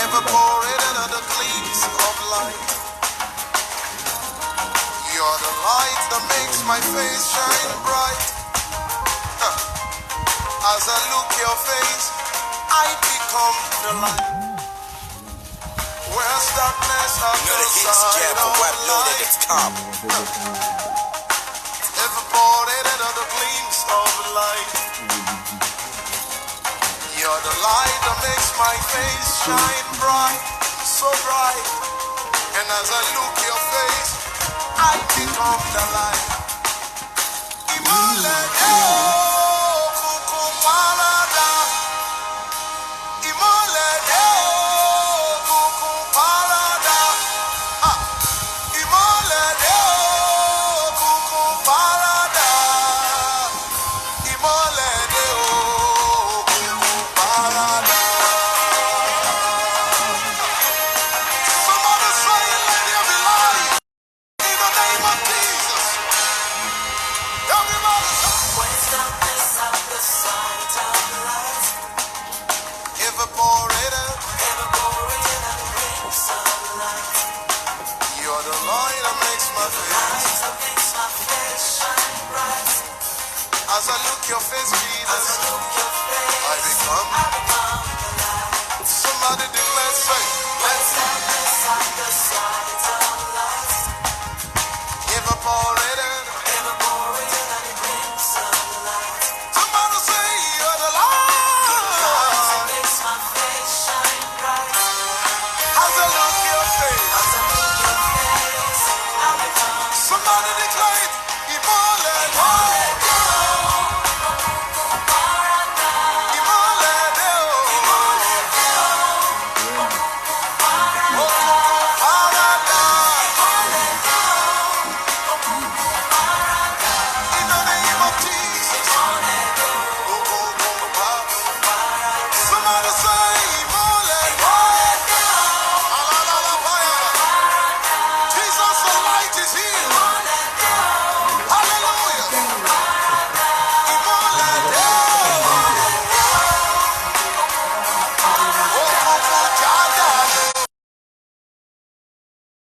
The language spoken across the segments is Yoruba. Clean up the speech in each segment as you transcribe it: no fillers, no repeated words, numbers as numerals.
ever pouring another gleams of light. You're the light that makes my face shine bright. As I look your face, I become the light. Where's darkness on the side of light? Ever pouring another gleams of light. You're the light that makes my face shine bright, so bright. And as I look your face, I become the light. Imole kuku parada. Imole kuku parada. Imole kuku parada. Imole kuku parada. Somebody say, let there be light in the name of Jesus. Everybody say, where's darkness at the sight of light? Ever pouring out and brings sunlight. You're the light that makes my face shine bright. As I look your face, Jesus, I become the light. Somebody declare, say, where's darkness at the sight of light? Ever pouring out and brings sunlight. Somebody say, you're the light that makes my face shine bright. As I look your face, I become. Somebody declare it. Imole, imole, in the name of Jesus. Somebody say, imole, Jesus, the light is here. Hallelujah.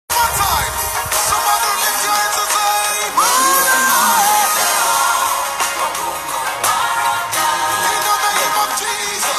One time, somebody lift your hands and say, in the name of Jesus.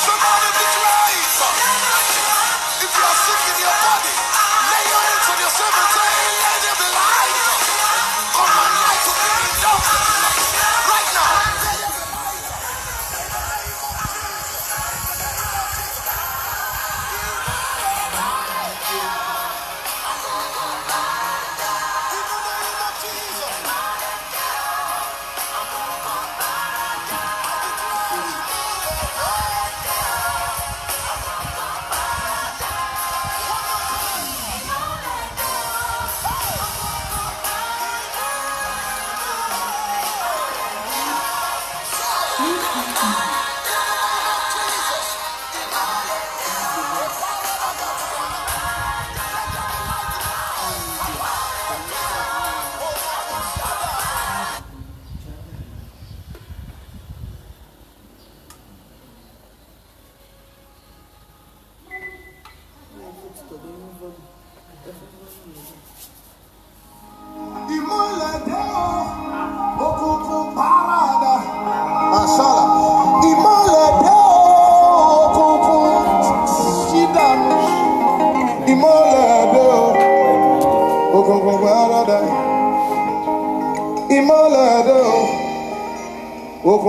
Somebody declare it. If you are sick in your body, lay your hands on yourself and say, let there be light. Command light to be in darkness right now. In the name of Jesus.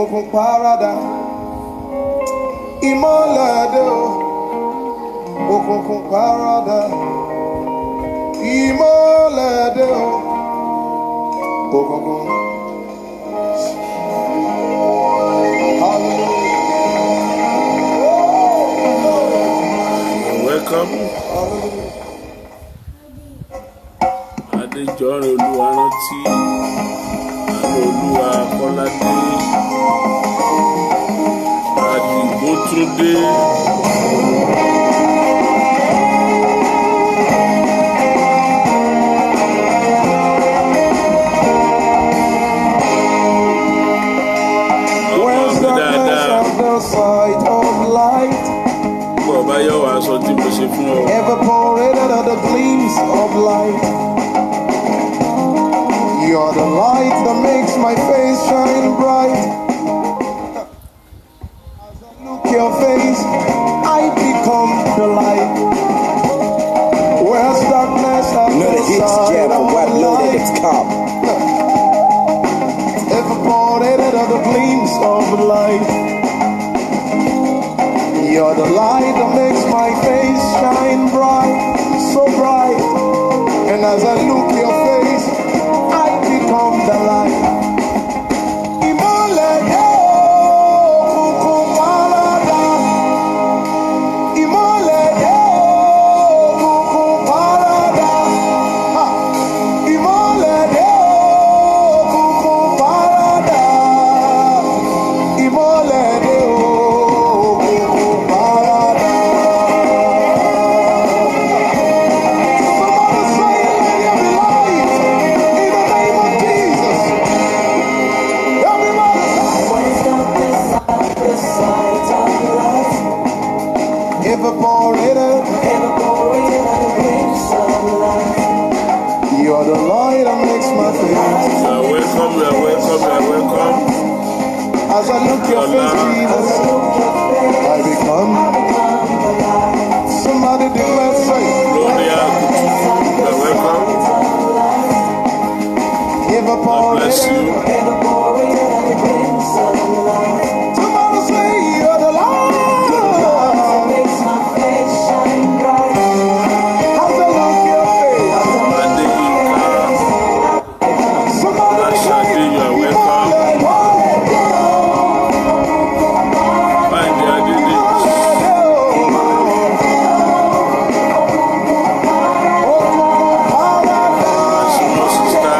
òkùnkùn parada, ìmọ́lẹ̀ dé o. Òkùnkùn parada, ìmọ́lẹ̀ dé o. Òkùnkùn. Welcome. Adéjọ́rẹ̀ Olúwa rántí, Olúwa Kọ́ládé, Àdìgbòtúndé. Where's darkness of the sight of light? Bọ̀bá yóò wá aṣọ tí mo ṣe fún ọ. Evaporated are the gleams of light. You're the light that makes my face shine bright. As I look your face, I become the light. Where's darkness of the sight of light? Evaporated are the gleams of light. You're the light that makes my face shine bright, so bright. And as I look your face, I become the light. Ìmọ́lẹ̀ dé òkùnkùn parada. Ìmọ́lẹ̀ dé òkùnkùn parada. Ìmọ́lẹ̀ dé òkùnkùn parada. Ìmọ́lẹ̀ dé òkùnkùn parada. Somebody say, let there be light in the name of Jesus. Everybody say, evaporated. You're the light that makes my face. You are welcome, you are welcome, you are welcome. As I look your face, Jesus, I become. Somebody declare, say, Gloria, you are welcome. God bless you. Somebody say, you're the light. As I look your face, Adéyínká, somebody say, Aṣadé, you are welcome. Báyìí Adédèjì, Àṣìmọ́ sísá,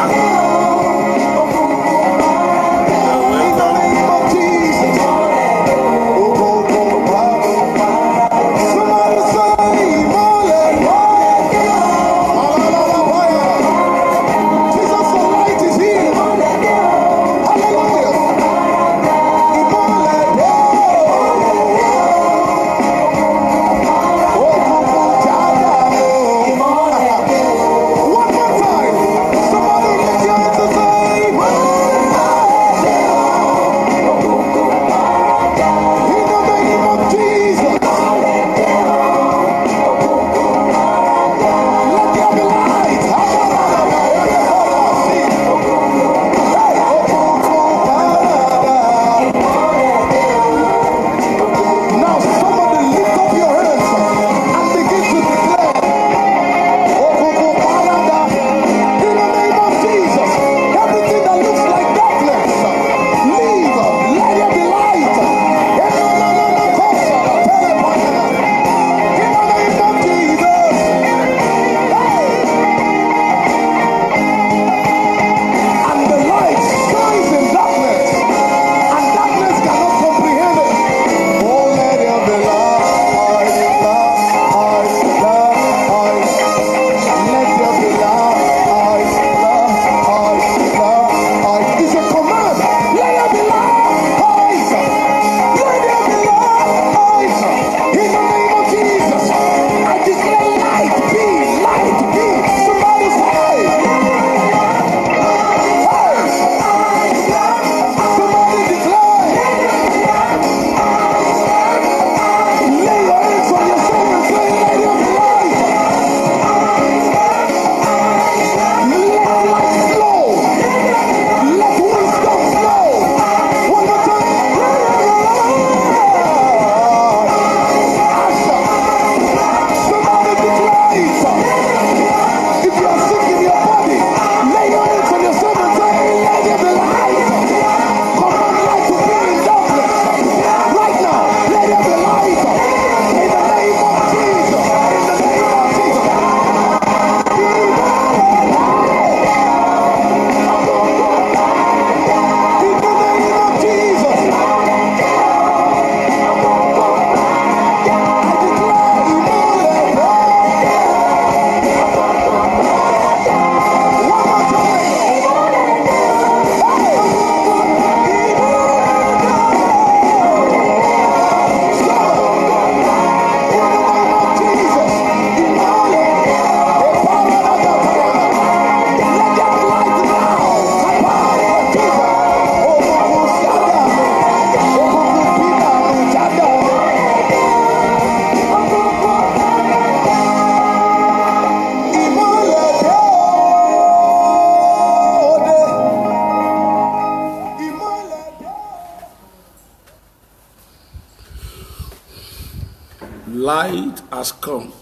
Light has come.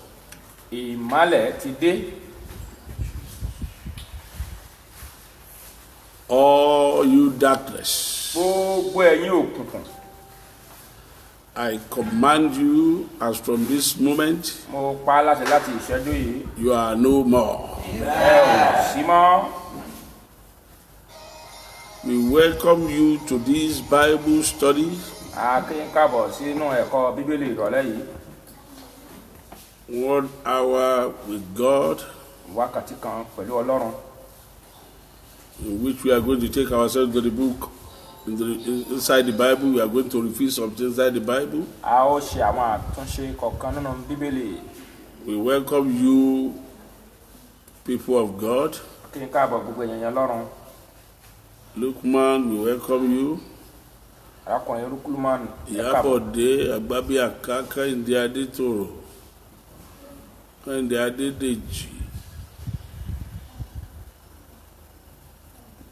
Ìmọ́lẹ̀ ti dé. All you darkness, Gbogbo ẹ̀yin òkùnkùn. I command you as from this moment, Mo pa á láṣẹ láti ìṣẹ́jú yìí. you are no more. Ẹ ò sí mọ́. We welcome you to this Bible study. A kí yín káàbọ̀ sínú ẹ̀kọ́ Bíbélì ìrọ̀lẹ́ yìí. 1 hour with God, Wákàtí kan pẹ̀lú Ọlọ́run. in which we are going to take ourselves to the book. Inside the Bible, we are going to reveal something inside the Bible. A ó ṣe àwọn àtúnṣe kọ̀ọ̀kan nínú Bíbélì. We welcome you, people of God. Kí yín káàbọ̀ gbogbo ènìyàn Ọlọ́run. Lukman, we welcome you. Arákùnrin Rúkúlùmánù. Ẹ káàbọ̀. Ìyábọ̀dé Agbábíàká Kẹ́hìndé Adétòrò Kẹ́hìndé Adédèjì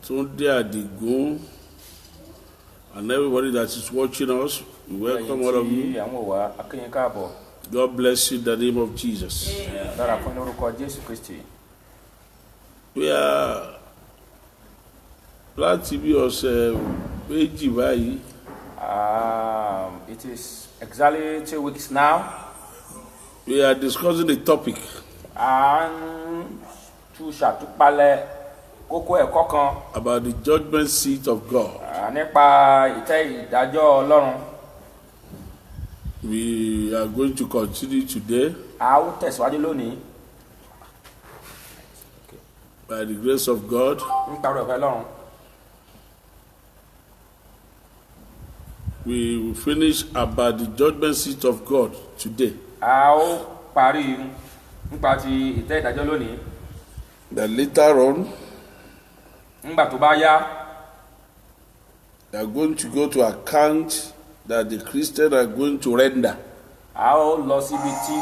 Túndé Àdìgún, and everybody that is watching us, we welcome all of you. Àwọn òwà a kí yín káàbọ̀. God bless you in the name of Jesus. Dára fún lórúkọ Jésù Kristi. We are láti bí ọ̀sẹ̀ méjì báyìí. It is exactly 2 weeks now. We are discussing the topic À ń tún ṣàtúpalẹ̀ kókó ẹ̀kọ́ kan about the judgment seat of God. nípa ìtẹ́ ìdájọ́ Ọlọ́run. We are going to continue today A ó tẹ̀síwájú lónìí by the grace of God. nípa ọ̀rọ̀ ìfẹ́ Ọlọ́run. We will finish about the judgment seat of God today. A ó parí nípa ti ìtẹ́ ìdájọ́ lónìí. Then later on, Nígbà tó bá yá, we are going to go to account that the Christians are going to render. a ó lọ síbi tí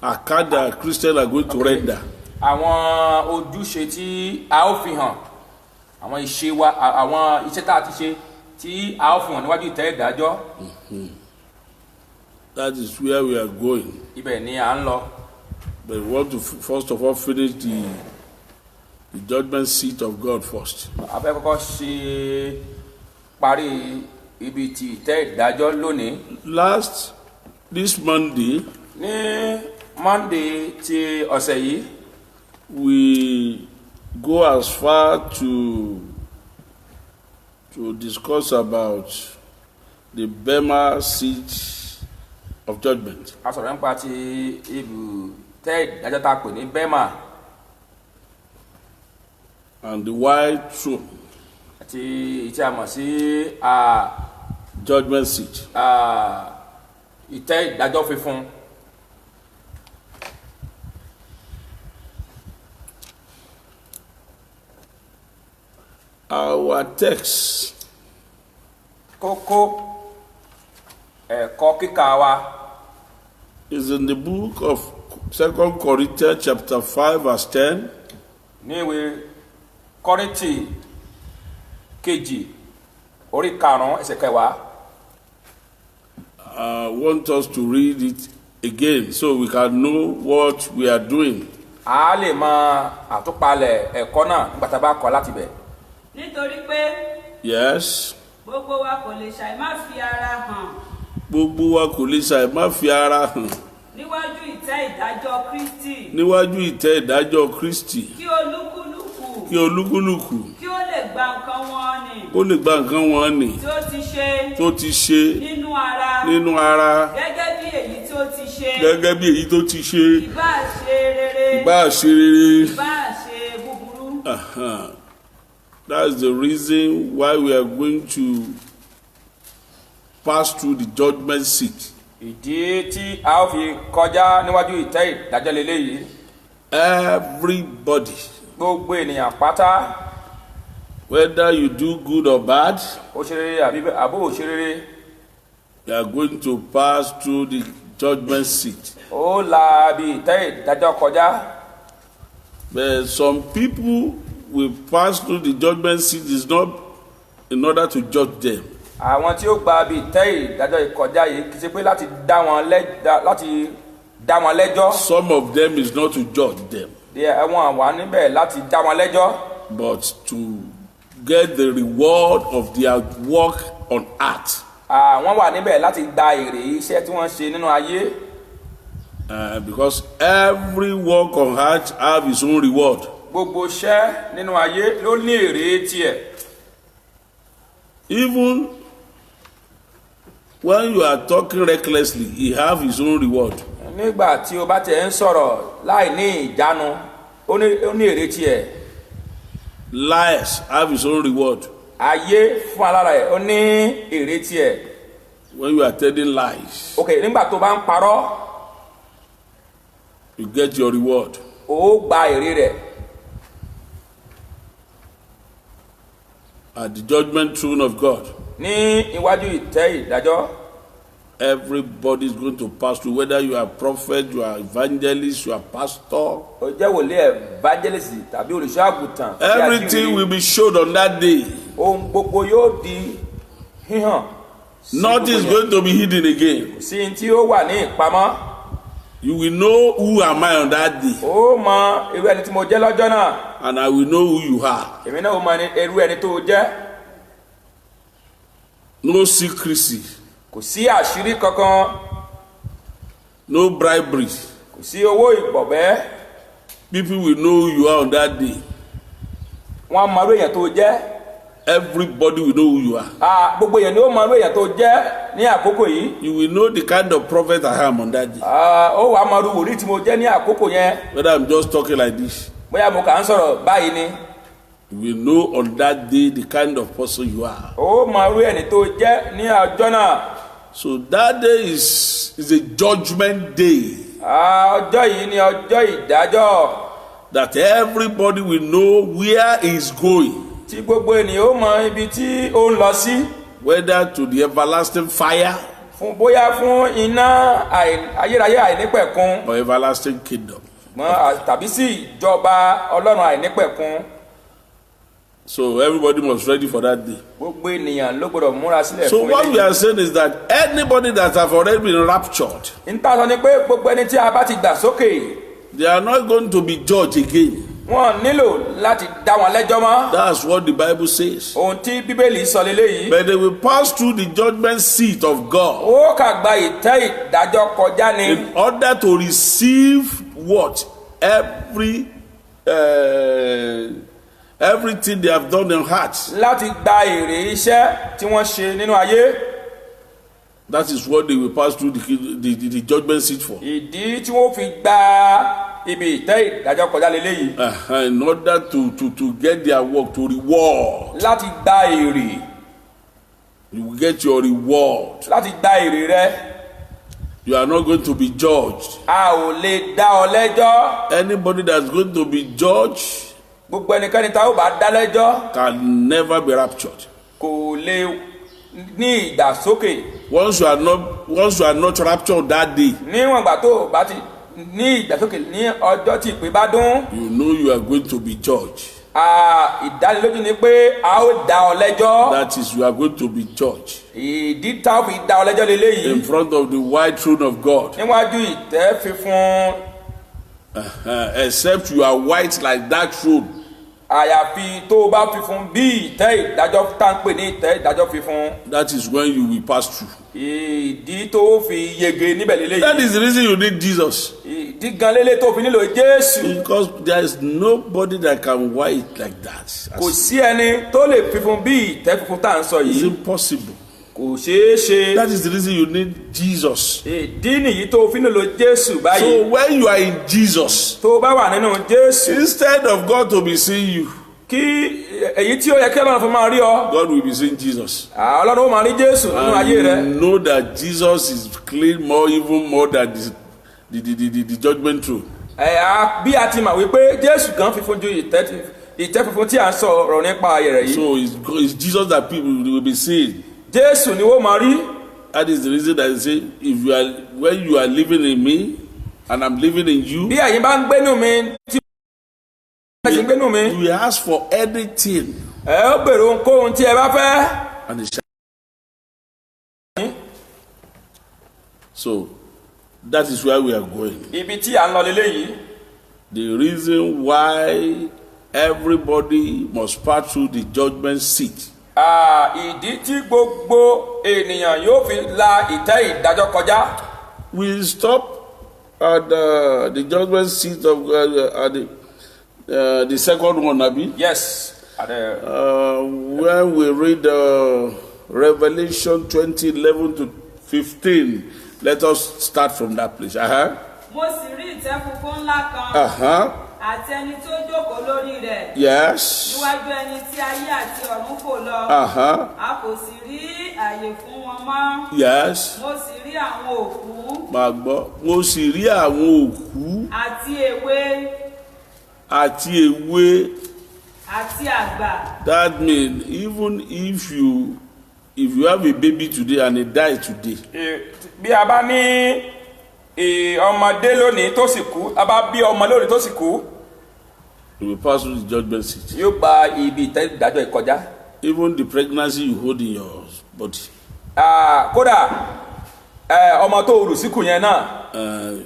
Account that Christians are going to render. àwọn ojúṣe tí a ó fi hàn, àwọn ìṣe wa, àwọn iṣẹ́ tá a ti ṣe tí a ó fi hàn níwájú ìtẹ́ ìdájọ́. That is where we are going. Ibẹ̀ ni à ń lọ. But we want to first of all finish the judgment seat of God first. A fẹ́ kọ́kọ́ ṣe parí ibi tí ìtẹ́ ìdájọ́ lónìí. This Monday, Ní Monday ti ọ̀sẹ̀ yìí, we go as far to discuss about the Bema seat of judgment. a sọ̀rọ̀ nípa ti ibùtẹ́ ìdájọ́ tá a pè ní Bema And the white throne, àti ìtí a mọ̀ sí judgment seat. ìtẹ́ ìdájọ́ funfun. Our text Kókó ẹ̀kọ́ kíkà wa is in the book of 2 Corinthians chapter 5 verse 10. ní ìwé Kọ́ríńtì kejì orí 5 ẹsẹ̀ 10. I want us to read it again so we can know what we are doing. A lè mọ àtúpalẹ̀ ẹ̀kọ́ náà nígbà tá a bá kọ́ láti bẹ̀. Nítorí pé Yes. gbogbo wa kò lè ṣàì má fi ara hàn Gbogbo wa kò lè ṣàì má fi ara hàn níwájú ìtẹ́ ìdájọ́ Kristi níwájú ìtẹ́ ìdájọ́ Kristi kí olúkúlùkù kí olúkúlùkù kí ó lè gba nǹkan wọn nì ó lè gba nǹkan wọn nì tí ó ti ṣe nínú ara gẹ́gẹ́ bí èyí tó ti ṣe ìbáà ṣe rere ìbáà ṣe rere. ìbáà ṣe búburú. That's the reason why we are going to pass through the judgment seat. Ìdí tí a ó fi kọjá níwájú ìtẹ́ ìdájọ́ lélẹ́yìí. Everybody, Gbogbo ènìyàn pátá, whether you do good or bad, ó ṣe rere àbó ò ṣe rere, you are going to pass through the judgment seat. ó la bí ìtẹ́ ìdájọ́ kọjá. But some people will pass through the judgment seat is not in order to judge them. àwọn tí ó gba ibi ìtẹ́ ìdájọ́ ìkọjá yìí kì í ṣe pé láti dá wọn lẹ́jọ́. Some of them is not to judge them, wọn wà níbẹ̀ láti dá wọn lẹ́jọ́. but to get the reward of their work on earth. wọ́n wà níbẹ̀ láti gba èrè iṣẹ́ tí wọ́n ṣe nínú ayé. Because every work on earth have its own reward. gbogbo iṣẹ́ nínú ayé ló ní èrè tiẹ̀. Even when you are talking recklessly, he have his own reward. nígbà tí o bá tẹ̀ ń sọ̀rọ̀ láì ní ìjánu ó ní èrè tiẹ̀. Lies have his own reward. ayé fún alára ẹ̀ ó ní èrè tiẹ̀. When you are telling lies, ok nígbà tó bá ń parọ́ you get your reward. ó gba èrè rẹ̀. At the judgment throne of God, ní iwájú ìtẹ́ ìdájọ́ everybody is going to pass through, whether you are prophet, you are evangelist, you are pastor. ó jẹ́ wòlíì evangelist tàbí olùṣọ́ àgùntàn. Everything will be showed on that day. ohun gbogbo yóò di híhàn. Nothing is going to be hidden again. sí tí ó wà ní ìpamọ́. You will know who am I on that day, ó mọ irú ẹni tí mo jẹ́ lọ́jọ́ náà. and I will know who you are. èmi náà ó mọ irú ẹni tó jẹ́. No secrecy, kò sí àṣírí kankan. no bribery. kò sí owó ìbọ̀bẹ́. People will know who you are on that day. wọ́n mọ irú èèyàn tó jẹ́. Everybody will know who you are. gbogbo èèyàn ni ó mọ irú èèyàn tó jẹ́ ní àkókò yìí. You will know the kind of prophet I am on that day. ó wàá mọ irú wòlíì tí mo jẹ́ ní àkókò yẹn. Whether I'm just talking like this, bóyá mo kà ń sọ̀rọ̀ báyìí ni. you will know on that day the kind of person you are. ó mọ irú ẹni tó jẹ́ ní ọjọ́ náà. So that day is a judgment day. ọjọ́ yìí ni ọjọ́ ìdájọ́. That everybody will know where he is going. tí gbogbo ènìyàn ó mọ ibi tí ó ń lọ sí. Whether to the everlasting fire, bóyá fún iná ayérayé àìnípẹ̀kun. or everlasting kingdom. tàbí sí ìjọba ọlọ́run àìnípẹ̀kun. So everybody must ready for that day. gbogbo ènìyàn ló gbọdọ̀ múra sílẹ̀ So fún what we are saying is that anybody that have already been raptured, níta sọ ni pé gbogbo ẹni tí a bá ti gbà sókè. they are not going to be judged again. wọn nílò láti dá wọn lẹ́jọ́ mọ́. That's what the Bible says. ohun tí bíbélì sọ leléyìí. But they will pass through the judgment seat of God ó kà gba ìtẹ́ ìdájọ́ kọjá ni. in order to receive what? Everything they have done in heart. láti gba èrè iṣẹ́ tí wọ́n ṣe nínú ayé. That is what they will pass through the judgment seat for. ìdí tí wọ́n fi gba ibi ìtẹ́ ìdájọ́ kọjá leléyìí. In order to get their work, to reward. láti gba èrè. You will get your reward. láti gba èrè rẹ. You are not going to be judged. a ò lè dá ọ lẹ́jọ́. Anybody that's going to be judged gbogbo ẹnikẹ́ni tá ò bá dá lẹ́jọ́. can never be raptured. kò lè ní ìdàsókè. Once you are not raptured that day, níwọ̀n ìgbà tó o bá ti ní ìdàsókè ní ọjọ́ tí ìpè bá dún. you know you are going to be judged. ìdánilójú ni pé a ó dá ọ lẹ́jọ́. That is, you are going to be judged ìdí tá ò fi dá ọ lẹ́jọ́ leléyìí. in front of the white throne of God. níwájú ìtẹ́ funfun. Except you are white like that throne. àyàfi tó o bá funfun bí ìtẹ́ ìdájọ́ tá ń pè ní ìtẹ́ ìdájọ́ funfun. That is when you will pass through. ìdí tó o fi yege níbẹ̀ leléyìí. That is the reason you need Jesus. ìdí gan lélẹ̀ tó o fi nílò Jésù. Because there is nobody that can white like that. kò sí ẹni tó lè funfun bí ìtẹ́ funfun tá à ń sọ It's yìí. impossible. kò ṣeé ṣe. That is the reason you need Jesus. ìdí nìyí tó o fi nílò Jésù báyìí. So when you are in Jesus, tó o bá wà nínú Jésù. instead of God to be seeing you, kí èyí tí ó yẹ kí Ọlọ́run fún máa rí ọ. God will be seeing Jesus. Ọlọ́run ó máa rí Jésù nínú ayé rẹ. And know that Jesus is clean even more than the judgment throne. bí a ti mọ̀ wípé Jésù gan funfun ju ìtẹ́ funfun tí a ń sọ̀rọ̀ nípa ayé rẹ̀ yìí. So it's Jesus that people will be seeing. Jésù ni wọ́n máa rí. That is the reason that I say, when you are living in me and I'm living in you, bí ẹ̀yin bá ń gbénú mi tí ẹ sì ń gbénú mi. you ask for anything ẹ ó béèrè ohunkóhun tí ẹ bá fẹ́. and it shall. So that is where we are going. Ibi tí à ń lọ leléyìí. The reason why everybody must pass through the judgment seat. Ìdí tí gbogbo ènìyàn yóò fi la ìtẹ́ ìdájọ́ kọjá. We stop at the judgment seat of at the second one, Abi. Yes. When we read Revelation 20:11-15, let us start from that place. Mo sì rí ìtẹ́ funfun ńlá kan. Àti ẹni tó jókòó lórí rẹ̀. Yes. Níwájú ẹni tí ayé àti ọ̀run fò lọ. A kò sì rí àyè fún wọn mọ́. Yes. Mo sì rí àwọn òkú. Máa gbọ́. Mo sì rí àwọn òkú. Àti èwe. Àti èwe. Àti àgbà. That means even if you have a baby today and he die today. Bí a bá ní ọmọdé lónìí tó sì kú, a bá bí ọmọ lónìí tó sì kú. You will pass through the judgment seat. Yóò gba ibi ìdájọ́ ìkọjá. Even the pregnancy you hold in your body. Kódà ọmọ tó rù síkù yẹn náà.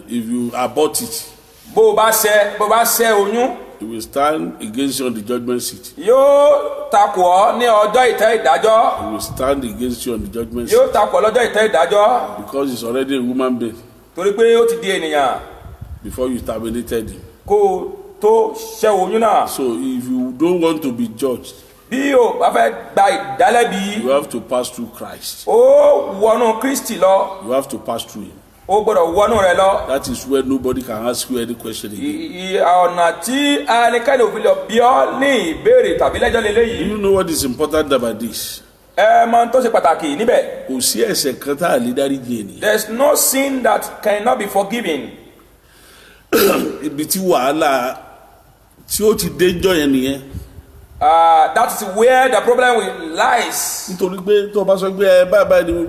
If you abort it. Bó o bá ṣẹ́ oyún. You will stand against you on the judgment seat. Yóò takò ọ́ ní ọjọ́ ìtẹ́ ìdájọ́. He will stand against you on the judgment seat. Yóò takò ọ́ lọ́jọ́ ìtẹ́ ìdájọ́. Because he's already a human being. Torí pé ó ti di ènìyàn. Before you terminated him. Kó o tó ṣẹ́ oyún náà. So if you don't want to be judged. Bí o bá fẹ́ gba ìdálẹ́bi. You have to pass through Christ. Ó wọnú Kristi lọ. You have to pass through him. Ó gbọ́dọ̀ wọnú rẹ̀ lọ. That is where nobody can ask you any question again. Ọ̀nà tí ẹnikẹ́ni òfin lọ bí ọ ní ìbéèrè tàbí lẹ́jọ́ lélẹ́yìí. You know what is important about this? Mọ tó ṣe pàtàkì níbẹ̀. Kò sí ẹ̀ṣẹ̀ kan tá a lè dáríjì ènìyàn. There is no sin that cannot be forgiven. Ibi tí wàhálà tí ó ti déjọ́ yẹn nìyẹn. That is where the problem lies. Nítorí pé tó o bá sọ pé báyìí ni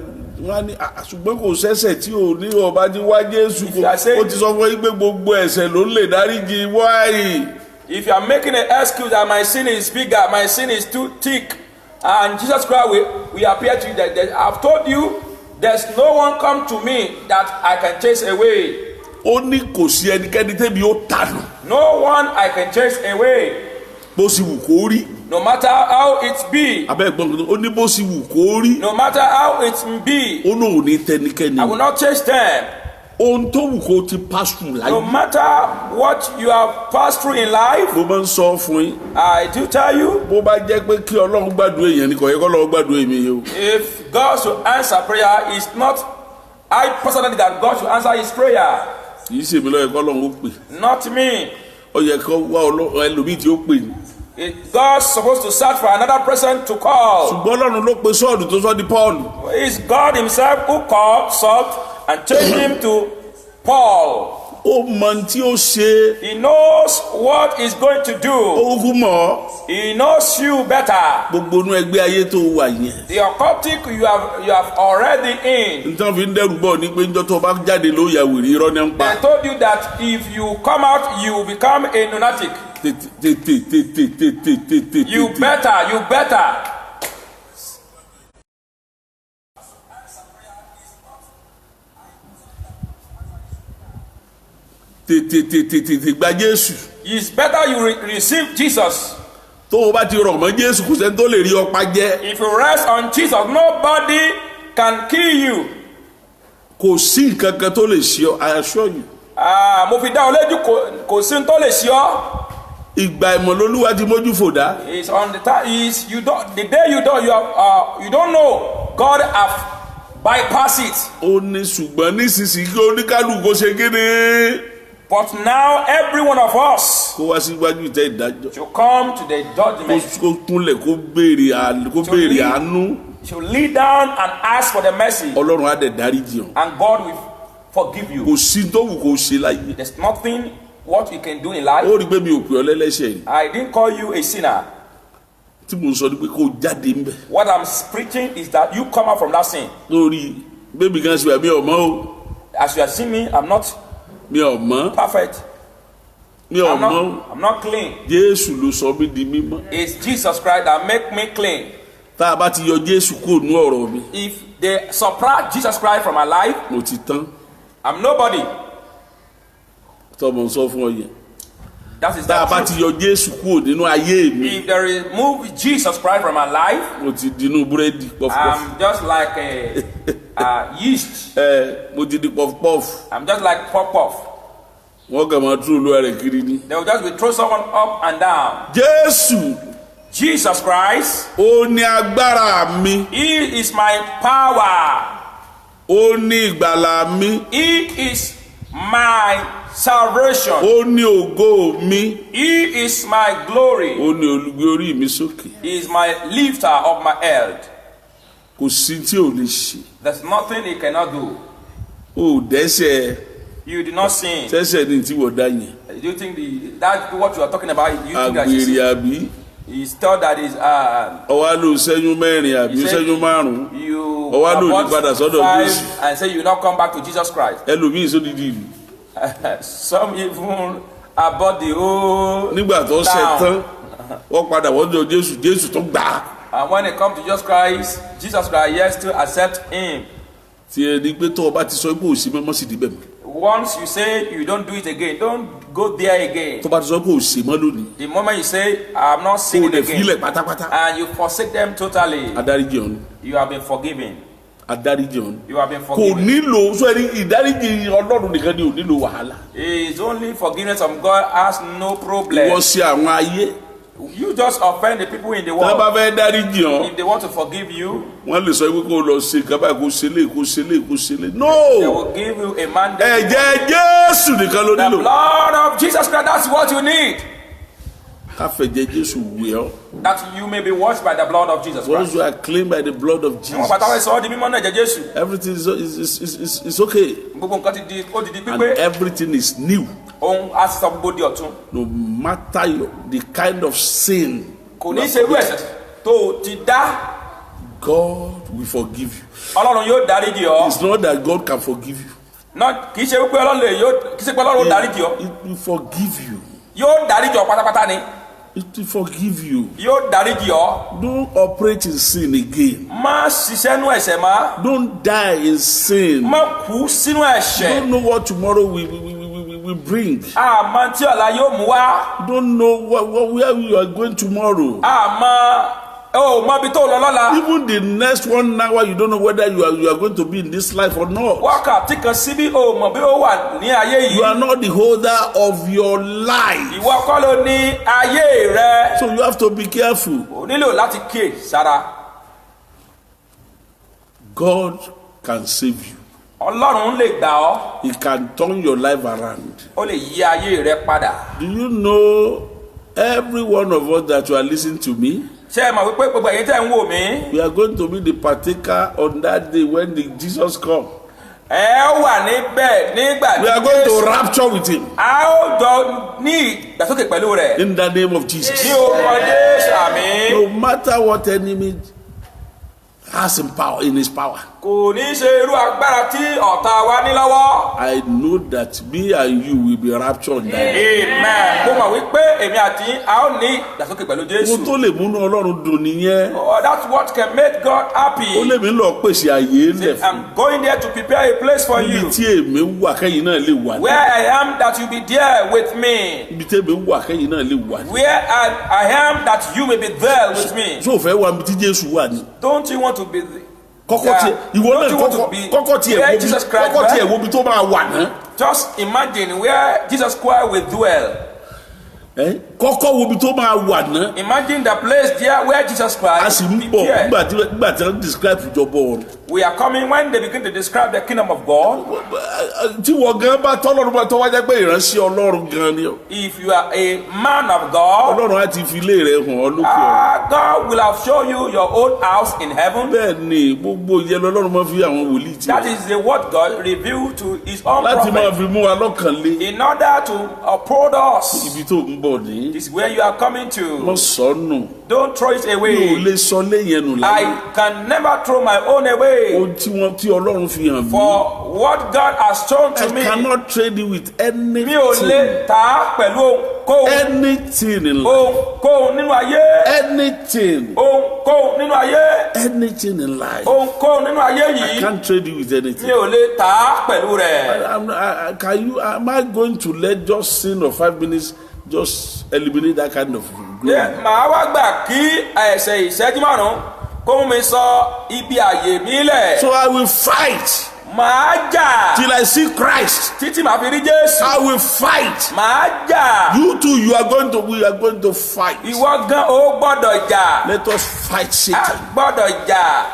wọ́n á ní ṣùgbọ́n kò sẹ́ṣẹ̀ tí ò ní ọba tí wá Jésù kò ó ti sọ fún yín pé gbogbo ẹ̀ṣẹ̀ ló lè dáríjì wáyé. If you are making an excuse that my sin is bigger, my sin is too thick, and Jesus Christ will appear to you that I've told you there's no one come to me that I can chase away. Ó ní kò sí ẹnikẹ́ni tẹ́bi ó tànù. No one I can chase away. Bó sì wù kó rí. No matter how it be. Abẹ́ ìgbọ́n ó ní bó sì wù kó rí. No matter how it be. Ó lóun ní tẹnikẹ́ni. I will not chase them. Ohun tó wù kó ti pass through life. No matter what you have passed through in life. Mo máa ń sọ fún yín. I do tell you. Bó bá jẹ́ pé kí Ọlọ́run gbàdúrà èèyàn ni kò yẹ kó Ọlọ́run gbàdúrà èmi yìí o. If God should answer prayer, it's not I personally that God should answer his prayer. Kì í ṣèmi lọ́yẹ̀ kó Ọlọ́run ó pè. Not me. Ó yẹ kó wá ẹlòmíì tí ó pè ní. God's supposed to search for another person to call. Ṣùgbọ́n Ọlọ́run ló pe Sọ́ọ̀lù tó sọ di Paul. It's God himself who called Saul and changed him to Paul. Ó mọ tí ó ṣe. He knows what he's going to do. Ó kú mọ̀. He knows you better. Gbogbo inú ẹgbẹ́ ayé tó wà yẹn. The occultic you have already in. Nǹkan fi ń dẹ́rù bọ̀ ní pé njọ́ tó bá jáde ló yà wèrè irọ́ ní ń pa. I told you that if you come out, you will become a lunatic. You better. Gba Jésù. It's better you receive Jesus. Tó o bá ti rọ̀ mọ́ Jésù kò sẹ́ni tó lè rí ọ̀pá jẹ́. If you rest on Jesus, nobody can kill you. Kò sí nǹkan kan tó lè ṣe ọ́, I assure you. Mo fi dá ọ lójú kò sí tó lè ṣe ọ́. Ìgbà ìmọ̀ lolúwa ti mójú fò dá. It's on the time. The day you don't know God have bypassed it. Ó ní ṣùgbọ́n nísinsìnyí kí oníkálùkù ṣe kéde. But now every one of us. Kó wá síwájú ìtẹ́ ìdájọ́. To come to the judgment. Kó kúnlẹ̀ kó béèrè àánú. To lay down and ask for the mercy. Ọlọ́run á dẹ̀ dáríjì ọ́. And God will forgive you. Kò sí tó wù kó ṣe láyé. There's nothing what you can do in life. Ó rí pé mi ò pè ọ́ lẹ́lẹ́ṣẹ̀ ni. I didn't call you a sinner. Tí mo sọ ni pé kó jáde ńbẹ̀. What I'm preaching is that you come out from that sin. Lórí bébí kan ṣe wà mí ọ̀mọ́ o. As you are seeing me, I'm not mi ọ̀mọ́. perfect. I'm not clean. Jésù ló sọ mí di mímọ́. It's Jesus Christ that make me clean. Tá a bá ti yọ Jésù kúrò nínú ọ̀rọ̀ mi. If they subtract Jesus Christ from my life, mo ti tán. I'm nobody. Tọ́mọ̀ sọ fún ọ yẹn. That is tá a bá ti yọ Jésù kúrò nínú ayé mi. If they remove Jesus Christ from my life, mo ti dinú búrẹ́dì pọfupọfu. I'm just like a yeast. Mo ti di pọfupọfu. I'm just like puff-puff. Wọ́n kàn máa tú olúwa rẹ̀ kiri ni. They will just be throw someone up and down. Jésù. Jesus Christ. Ó ní agbára mi. He is my power. Ó ní ìgbàlà mi. He is my salvation. Ó ní ògo mi. He is my glory. Ó ní olùgbé orí mi sókè. He is my lifter of my head. Kò sí tí ò lè ṣe. There's nothing he cannot do. Ó dẹ́ṣẹ̀. You did not sin. Ṣẹ̀ṣẹ̀ ni tí wọ́n dá yẹn. Do you think that's what you are talking about? You think that àgbèrè àbí. He's told that is ọwá ló ṣẹ́yún mẹ́rin àbí ṣẹ́yún márùn-ún. You ọwá ló ní padà sọ́dọ̀ Jésù. And say you not come back to Jesus Christ. Ẹlòmíì sódìdí ìlú. Some even about the whole. Nígbà tó ṣe tán wọ́n padà wọ́n jọ Jésù tó gbà. And when it comes to Jesus Christ yes to accept him. Tí ẹni pé tó o bá ti sọ pé òsì mọ́ sì dìbẹ̀ mọ́. Once you say you don't do it again, don't go there again. Tó bá ti sọ pé òsì mọ́ lónìí. The moment you say I'm not sinning again, filẹ̀ pátápátá. and you forsake them totally, adáríjì ọ̀nù. You have been forgiven. Adáríjì ọ̀nù. You have been forgiven. Kò nílò sọ ẹni ìdáríjì Ọlọ́run nìkan ni ò nílò wàhálà. His only forgiveness of God has no problem. Wọ́n ṣe àwọn ayé. You just offend the people in the world. Tá bá fẹ́ dáríjì ọ́. If they want to forgive you, wọ́n lè sọ pé kó lọ ṣe kábà kó ṣe lé kó ṣe lé kó ṣe lé. No. They will give you a mandate. Ẹ̀jẹ̀ Jésù nìkan ló nílò. The blood of Jesus Christ, that's what you need. Ká fẹ̀jẹ̀ Jésù wẹ̀ ọ́. That you may be washed by the blood of Jesus Christ. Once you are clean by the blood of Jesus. Everything is okay. And everything is new. No matter the kind of sin. God will forgive you. It's not that God can forgive you. It will forgive you. It will forgive you. Don't operate in sin again. Don't die in sin. Don't know what tomorrow will bring. Don't know where you are going tomorrow. Even the next 1 hour, you don't know whether you are going to be in this life or not. You are not the holder of your life. So you have to be careful. God can save you. He can turn your life around. Do you know every one of us that you are listening to me? We are going to be the partaker on that day when Jesus comes. We are going to rapture with him. In the name of Jesus. No matter what enemy has in power, in his power. I know that me and you will be raptured. Amen. That's what can make God happy. I'm going there to prepare a place for you. Where I am, that you be there with me. Where I am, that you may be there with me. Don't you want to be there? Just imagine where Jesus Christ will dwell. Imagine the place there where Jesus Christ will. We are coming when they begin to describe the kingdom of God. If you are a man of God, God will have shown you your own house in heaven. That is the word God revealed to his own prophet in order to uphold us ní. This is where you are coming to. Mo sọnù. Don't throw it away. Mi ò lè sọ léyìn ẹnu láyé. I can never throw my own away. Ohun tí Ọlọ́run fi hàn mí. For what God has shown to me. I cannot trade it with anything. Mi ò lè tà pẹ̀lú ohunkóhun. Anything in life. Ohunkóhun nínú ayé. Anything. Ohunkóhun nínú ayé. Anything in life. Ohunkóhun nínú ayé yìí. I can't trade it with anything. Mi ò lè tà pẹ̀lú rẹ̀. Am I going to let just sin of 5 minutes just eliminate that kind of glory? Màá wá gbà kí ẹ̀ṣẹ̀ ìṣẹ́jú márùn-ún kó mú mi sọ ibi àyè mi lẹ̀. So I will fight. Màá jà. Till I see Christ. Títí màá fi rí Jésù. I will fight. Màá jà. You too, we are going to fight. Ìwọ gan ó gbọ́dọ̀ jà. Let us fight Satan. A gbọ́dọ̀ jà.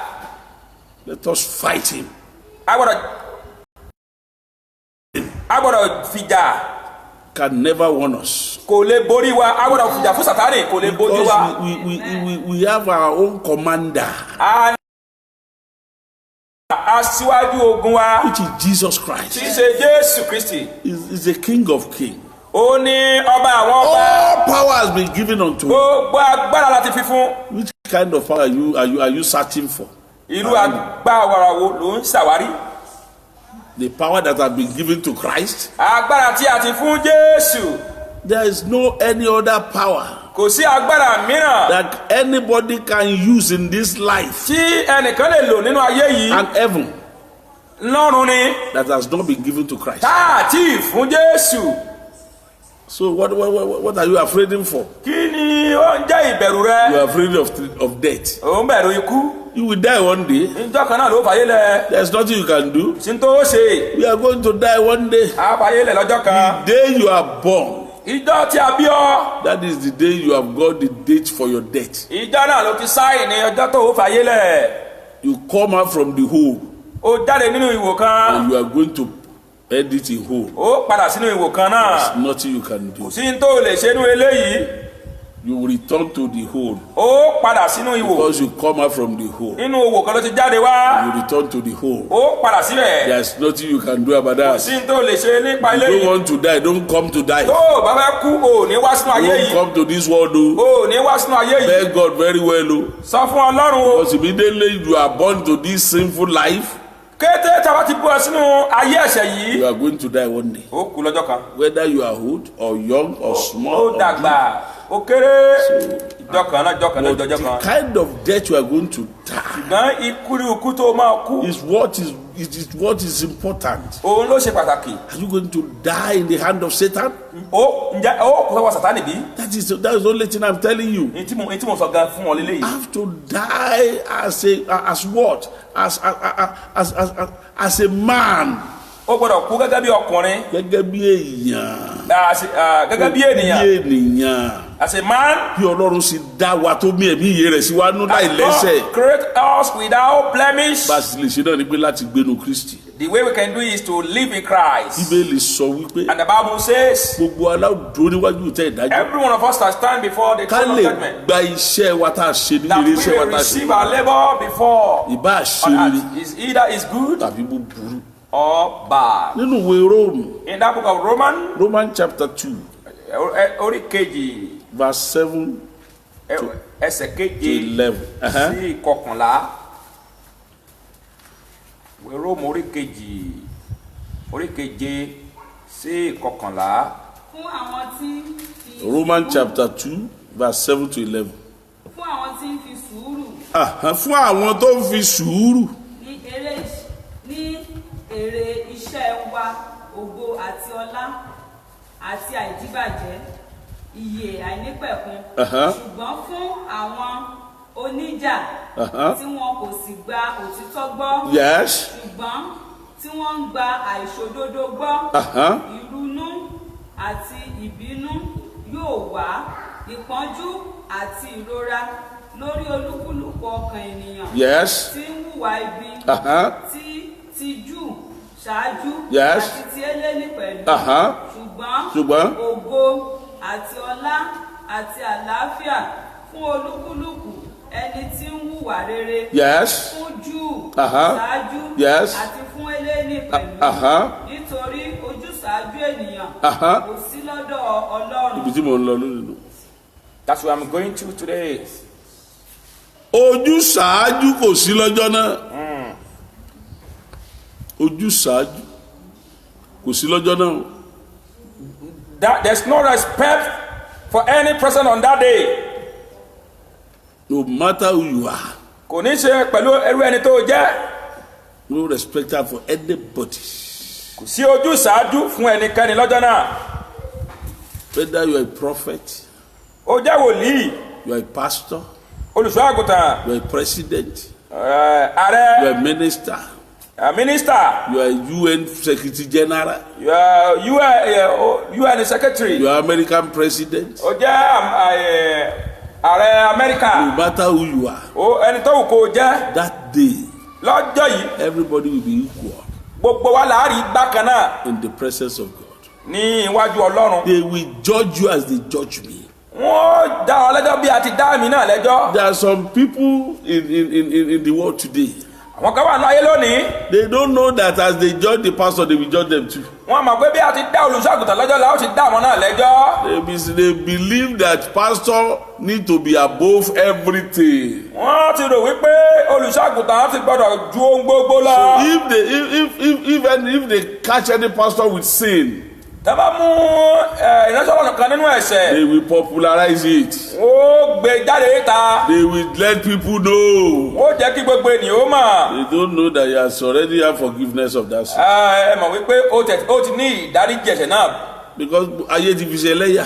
Let us fight him. A gbọ́dọ̀ fìjà. Can never warn us. Kò lè borí wa. A gbọ́dọ̀ fìjà fún Sátánì. Kò lè borí wa. Because we have our own commander. Aṣíwájú ogun wa. Which is Jesus Christ. Tí í ṣe Jésù Kristi. Is the King of Kings. Ó ní ọba àwọn ọba. All power has been given unto him. Gbogbo agbára láti fi fún. Which kind of power are you searching for? Irú agbára wo ló ń ṣàwárí? The power that has been given to Christ. Agbára tí a ti fún Jésù. There is no any other power. Kò sí agbára mìíràn. That anybody can use in this life. Tí ẹnìkan lè lò nínú ayé yìí. And heaven. Lọ́run ni. That has not been given to Christ. Táàtì fún Jésù. So what are you afraid for? Kí ni ó ń jẹ́ ìbẹ̀rù rẹ? You are afraid of death. Ò ń bẹ̀rù ikú. You will die one day. Ìjọ kan náà ló fàyè lẹ̀. There is nothing you can do. Sí tó ṣe. We are going to die one day. A fàyè lẹ̀ lọ́jọ́ kan. The day you are born. Ìjọ tí a bí ọ. That is the day you have got the date for your death. Ìjọ náà ló ti sáyìn ní ọjọ́ tó fàyè lẹ̀. You come out from the hole. Ó jáde nínú ìwò kan. And you are going to end it in hole. Ó padà sínú ìwò kan náà. There is nothing you can do. Kò sí tó lè ṣe nínú eléyìí. You will return to the hole. Ó padà sínú ìwò. Because you come out from the hole. Nínú ìwò kan ló ti jáde wá. You return to the hole. Ó padà síbẹ̀. There is nothing you can do about that. Kò sí tó lè ṣe nípa eléyìí. You don't want to die, don't come to die. Tó bá fẹ́ kú ò ní wá sínú ayé Don't yìí. come to this world o. Ò ní wá sínú ayé yìí. Beg God very well o. Sọ fún Ọlọ́run o. Because immediately you are born to this sinful life. Kété tí a bá ti bú ẹ sínú ayé ẹ̀ṣẹ̀ yìí. You are going to die one day. Ó kú lọ́jọ́ kan. Whether you are old or young or small. Ó dàgbà. Ó kéré. Ìjọ kan náà, ìjọ kan náà, ìjọ kan. The kind of death you are going to die. Ṣùgbọ́n ikú tó máa kú. Is what is important. Òun ló ṣe pàtàkì. Are you going to die in the hand of Satan? Ǹjẹ́ ó kò sọ́wọ́ Sátánì bí? That is the only thing I'm telling you. Èyí tí mo sọ gan fún ọ lélẹ́yìí. Have to die as what? As a man. Ó gbọ́dọ̀ kú gẹ́gẹ́ bí ọkùnrin. Gẹ́gẹ́ bí èèyàn. Gẹ́gẹ́ bí ènìyàn. Bí ènìyàn. As a man. Bí Ọlọ́run sì dá wa tó mí ẹ̀mí iye rẹ̀ sí wa nú láì lẹ́sẹ̀. God create us without blemish. Bá a sì lè ṣe náà ni pé láti gbénu Kristi. The way we can do is to live in Christ. Bíbélì sọ wípé. And the Bible says. Gbogbo aláwùdó níwájú ìtẹ́ ìdájọ́. Every one of us that stand before the throne of judgment. Ká lè gba iṣẹ́ wa tá a ṣe ní ilé iṣẹ́ wa tá a ṣe. That we will receive our labour before. Ìbá ṣe rere. Is either is good. Tàbí búburú. Or bad. Nínú ìwé Róòmù. In that book of Romans chapter 2. Orí kejì. Verse 7 ẹsẹ̀ keje to 11. sí ìkọkànlá. Ìwé Róòmù orí keje sí ìkọkànlá. Fún àwọn tí fi Romans chapter 2 verse 7 to 11. Fún àwọn tí ń fi sùúrù. Fún àwọn tó ń fi sùúrù. Ní èrè iṣẹ́ wa ògo àti ọlá àti àìdíbàjẹ́ ìyè àìnípẹ̀kun. Ṣùgbọ́n fún àwọn oníjà tí wọn kò sì gba òtítọ́ gbọ́. Yes. Ṣùgbọ́n tí wọ́n ń gba àìṣòdodo gbọ́. Ìrunú àti ìbínú yóò wá, ìpọ́njú àti ìrora lórí olúkúlùkù ọkàn ènìyàn. Yes. Tí ń hùwà ibi. Ti Júù ṣáájú. Yes. Àti ti Hélénì pẹ̀lú. Ṣùgbọ́n ògo àti ọlá àti àlàáfíà fún olúkúlùkù ẹni tí ń hùwà rere. Yes. Fún Júù ṣáájú. Yes. Àti fún Hélénì pẹ̀lú. Nítorí ojúṣàájú ènìyàn kò sí lọ́dọ̀ Ọlọ́run. Ibi tí mo ń lọ lónìí. That's what I'm going to today. Ojú ṣáájú kò sí lọ́jọ́ náà. Ojú ṣáájú kò sí lọ́jọ́ náà. That there's no respect for any person on that day. No matter who you are. Kò ní ṣe pẹ̀lú irú ẹni tó jẹ́. No respect for anybody. Kò sí ojú ṣáájú fún ẹnikẹ́ni lọ́jọ́ náà. Whether you are a prophet. Ó jẹ́ wòlíì. You are a pastor. Olùṣọ́ àgùntàn. You are a president. Ààrẹ. You are a minister. Minister. You are a UN Secretary General. You are UN Secretary. You are American President. Ó jẹ́ ààrẹ Amẹ́ríkà. No matter who you are. Ẹni tó wù kó jẹ́. That day. Lọ́jọ́ yìí. Everybody will be equal. Gbogbo wa là á rí bákan náà. In the presence of God. Ní iwájú Ọlọ́run. They will judge you as they judge me. Wọ́n dá ọ lẹ́jọ́ bí a ti dá mi náà lẹ́jọ́. There are some people in the world today. Àwọn kan wà ní ayé lónìí. They don't know that as they judge the pastor, they will judge them too. Wọ́n mọ̀ pé bí a ti dá olùṣọ́àgùntàn lẹ́jọ́ la ó ti dá àwọn náà lẹ́jọ́. They believe that pastor need to be above everything. Wọ́n ti rò wípé olùṣọ́àgùntàn ti gbọ́dọ̀ ju ohun gbogbo lọ. So if they catch any pastor with sin. Tẹ́bá mú ìránṣẹ́ Ọlọ́run kan nínú ẹ̀ṣẹ̀. They will popularize it. Ó gbé jáde níta. They will let people know. Ó jẹ́ kí gbogbo ènìyàn ó mọ̀. They don't know that he has already have forgiveness of that sin. Ẹ mọ̀ wípé ó ti ní ìdáríjì ẹ̀ṣẹ̀ náà. Because ayé ti fi ṣe ẹlẹ́yà.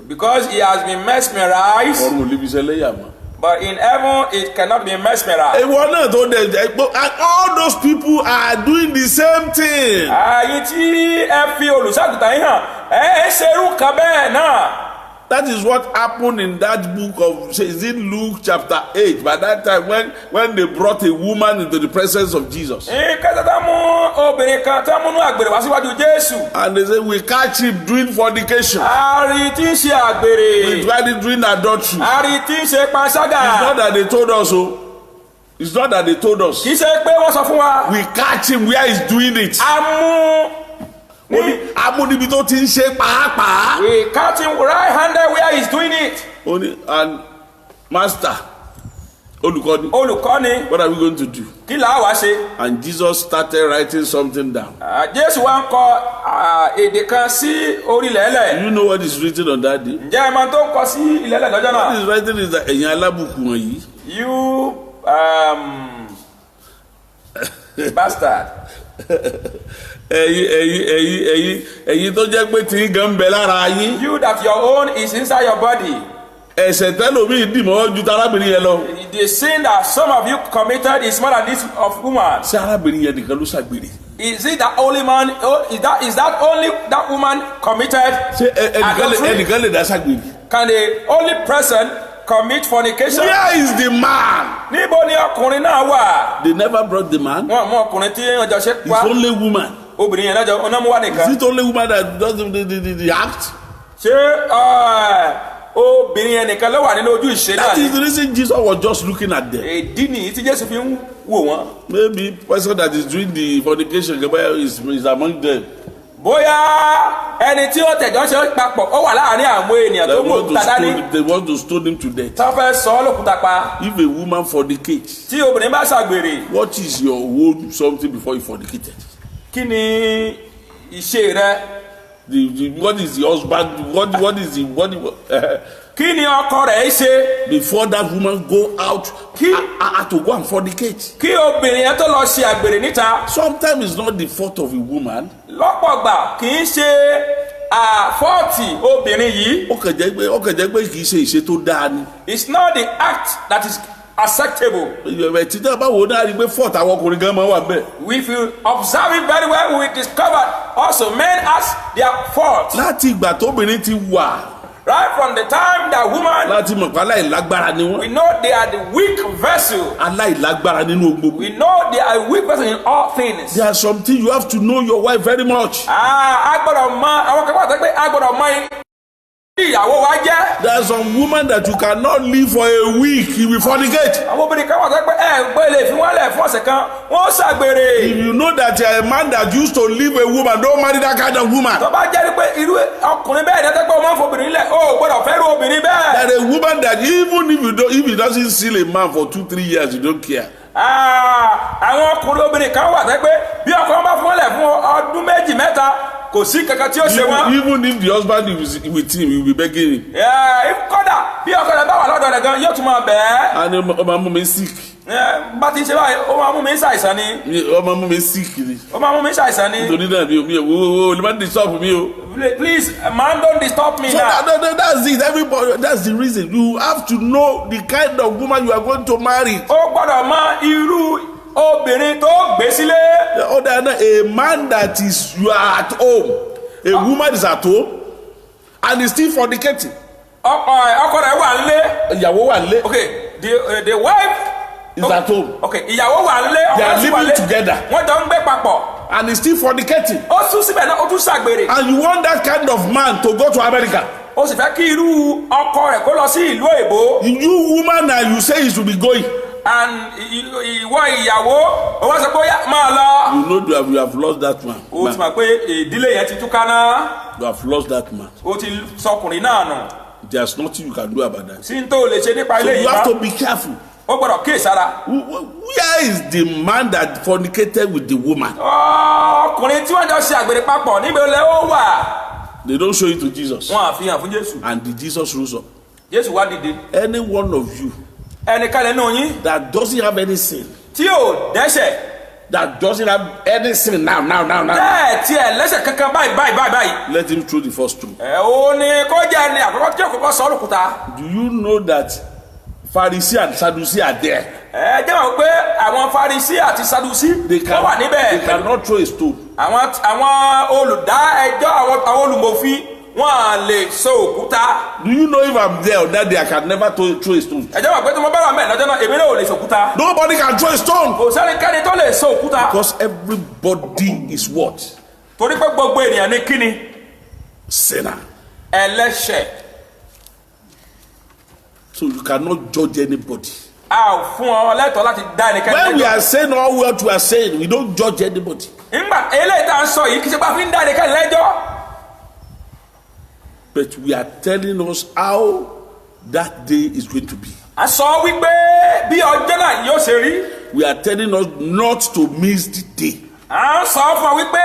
Because he has been mesmerized. Ọ̀run ò lè fi ṣe ẹlẹ́yà mọ́. But in heaven it cannot be mesmerized. Ìwọ náà tó dẹ̀ and all those people are doing the same thing. Àyè tí ẹ fi olùṣàgùntàn yìí hàn ẹ ṣerú kan bẹ́ẹ̀ náà. That is what happened in that book of, is it Luke chapter 8? By that time when they brought a woman into the presence of Jesus. Ìkẹsẹ̀tà mú obìnrin kan tó múnú àgbèrè wá síwájú Jésù. And they say we catch him doing fornication. Àrí tí ń ṣe àgbèrè. We tried it doing adultery. Àrí tí ń ṣe panṣágà. It's not that they told us so. It's not that they told us. Kì í ṣe pé wọ́n sọ fún wa. We catch him where he's doing it. Amúnibi tó ti ń ṣe pàápàá. We catch him right-handed where he's doing it. And master, olùkọ́ni. What are we going to do? Kí là á wá ṣe? And Jesus started writing something down. Jésù wá ń kọ èdè kan sí orí ilẹ̀ẹ́lẹ̀. You know what is written on that day? Ǹjẹ́ ẹ máa tó ń kọ sí ilẹ̀ẹ́lẹ̀ lọ́jọ́ náà? What is written is that ẹ̀yin alábùkún wọ̀nyí. You bastard. ẹ̀yin tó jẹ́ pé tí ń gan bẹ lára yín. You that your own is inside your body. ẹ̀ṣẹ̀ tẹ́lòmíì dìmọ́ ju tarábìnrin yẹn lọ. The sin that some of you committed is more than this of woman. ṣé arábìnrin yẹn nìkan ló ṣàgbèrè? Is it that only man? Is that only that woman committed? ṣé ẹnìkan lè dá ṣàgbèrè? Can the only person commit fornication? Where is the man? Níbo ni ọkùnrin náà wà? They never brought the man. Wọ́n mú ọkùnrin tí wọ́n jọ ṣe pa. It's only woman. Obìnrin yẹn lọ́jọ́ ọ̀nà mú wá nìkan. Is it only woman that does the act? Ṣé obìnrin yẹn nìkan ló wà nínú ojú ìṣe náà? That is the reason Jesus was just looking at them. Èdí nìyí tí Jésù fi ń wò wọ́n. Maybe person that is doing the fornication is among them. Bóyá ẹni tí ó tẹ̀jọ́ ṣe papọ̀ ó wà láàrin àwọn ènìyàn tó mú òkúta dání. They want to stone him to death. Tí wọ́n fẹ́ sọ ọ́ lókúta pa. If a woman fornicates. Tí obìnrin bá ṣàgbèrè. What is your own something before you fornicated? Kí ni ìṣe rẹ? What is the husband? What is the Kí ni ọkọ rẹ̀ ṣe? Before that woman go out to go and fornicate. Kí obìnrin yẹn tó lọ ṣe àgbèrè níta. Sometimes it's not the fault of a woman. Lọ́pọ̀ gbà kì í ṣe fọ́ọ̀tì obìnrin yìí. Ó kàn jẹ́ pé kì í ṣe ìṣe tó dáa ni. It's not the act that is acceptable. Títí báwo náà rí pé fault àwọn ọkùnrin gan máa wà bẹ́ẹ̀. If you observe it very well, we discovered also men has their fault. Láti ìgbà tóbìnrin ti wà. Right from the time that woman. Láti mọ̀ pé aláìlágbára ni wọ́n. We know they are the weak vessel. Aláìlágbára nínú gbogbo. We know they are weak vessel in all things. There are something you have to know your wife very much. A gbọ́dọ̀ mọ̀ àwọn kan wà tó pé a gbọ́dọ̀ mọ̀ ìyàwó wa jẹ́. There are some women that you cannot live for a week. You will fornicate. Àwọn obìnrin kan wà tó pé ẹ gbé lè fi wọ́n lẹ̀ fún ọ̀sẹ̀ kan wọ́n ṣàgbèrè. If you know that you are a man that used to leave a woman, don't marry that kind of woman. tó bá jẹ́ pé irú ọkùnrin bẹ́ẹ̀ dẹ́tẹ́ pé o máa ń fobìnrin lẹ̀ o gbọ́dọ̀ fẹ́ ru obìnrin bẹ́ẹ̀. That a woman that even if he doesn't see a man for 2-3 years, you don't care. àwọn ọkùnrin obìnrin kan wà tẹ́ pé bí ọkọ wọn bá fún wọn lẹ̀ fún ọdún méjì mẹ́ta kò sí kankan tí ó ṣe wọn. Even if the husband is with him, he will be begging him. kódà bí ọkọ rẹ̀ bá wà lọ́dọ̀ rẹ̀ gan yóò tún máa bẹ̀ẹ́. And ọmọ mú mi sick. bá ti ṣe báyìí ó máa mú mi ṣàìsàn ni. ọmọ mú mi sick ni. ó máa mú mi ṣàìsàn ni. nítorí náà mi ò wo olùmọ̀ disturb mi o. Please, man, don't disturb me so now. That's it. Everybody, that's the reason. You have to know the kind of woman you are going to marry. ó gbọ́dọ̀ mọ irú obìnrin tó gbé sílé. The other hand, a man that is you are at home, a woman is at home and is still fornicating. ọkọ rẹ̀ wà nílé. ìyàwó wà nílé. Okay, the wife is at home. Okay, ìyàwó wà nílé. They are living together. wọ́n jọ ń gbé papọ̀. And is still fornicating. ó tún síbẹ̀ náà ó tún ṣàgbèrè. And you want that kind of man to go to America. ó sì fẹ́ kí irú ọkọ rẹ̀ kó lọ sí ìlú èbó. You woman now you say you should be going. And ìwọ ìyàwó ó wá sọ pé máa lọ. You know that you have lost that man. ó ti mọ̀ pé ìdílé yẹn ti túká náà. You have lost that man. ó ti sọkùnrin náà nù. There's nothing you can do about that. sí n tó lè ṣe nípa So ilé yìí. you have to be careful. ó gbọ́dọ̀ kíyèsára. Where is the man that fornicated with the woman? ọkùnrin tí wọ́n jọ ṣe àgbèrè papọ̀ níbi olè ó wà. They don't show it to Jesus. wọ́n àfihàn fún Jésù. And the Jesus rose up. Jésù wá dìde. Any one of you ẹnikẹ́ni nínú yín. that doesn't have any sin, tí ò dẹ́ṣẹ̀. that doesn't have any sin now. bẹ́ẹ̀ tiẹ̀ lẹ́sẹ̀ kankan báyìí. Let him throw the first stone. ó ní kó jẹ́ ẹni àkọ́kọ́ tí òkùnkọ́ sọ lókùúta. Do you know that Pharisee and Sadducee are there? jẹ́ wọ́n pé àwọn Farisí àti Sadusi wọ́n wà níbẹ̀. They cannot throw a stone. àwọn olùdá ẹjọ́ àwọn olùmọ̀fin wọ́n à lè so òkúta. Do you know if I'm there on that day, I can never throw a stone? jẹ́ wọ́n pé tí mo bá wà mẹ́rin lọ́jọ́ náà èmi náà ò lè so òkúta. Nobody can throw a stone. kò sẹ́nikẹ́ni tó lè so òkúta. Because everybody is what? torí pé gbogbo ènìyàn ní kíni. Sinner. ẹlẹ́ṣẹ̀. So you cannot judge anybody. a ò fún ọ lẹ́tọ̀ọ́ láti dá ẹnikẹ́ni lẹ́jọ́. When we are saying all what we are saying, we don't judge anybody. nígbà eléyìí tá a sọ yìí kì í ṣe pé a fi ń dá ẹnikẹ́ni lẹ́jọ́. But we are telling us how that day is going to be. a sọ wípé bí ọjọ́ náà yóò ṣe rí. We are telling us not to miss the day. a ń sọ fún ọ wípé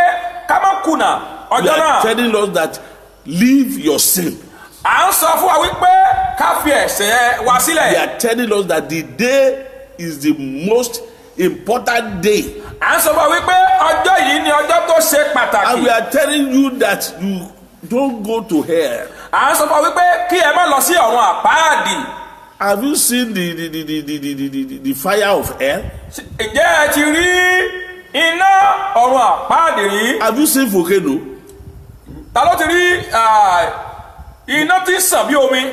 ká má kùnà We ọjọ́ are náà. telling us that leave your sin. à ń sọ fún wa wípé ká fi ẹ̀ṣẹ̀ wa We sílẹ̀. are telling us that the day is the most important day. à ń sọ fún wa wípé ọjọ́ yìí ni ọjọ́ tó ṣe And pàtàkì. we are telling you that you don't go to hell. à ń sọ fún wa wípé kí ẹ má lọ sí ọ̀run àpáàdì. Have you seen the fire of hell? ǹjẹ́ ẹ ti rí iná ọ̀run àpáàdì rí? Have you seen volcano? ta ló ti rí iná tí ń sàn bí omi?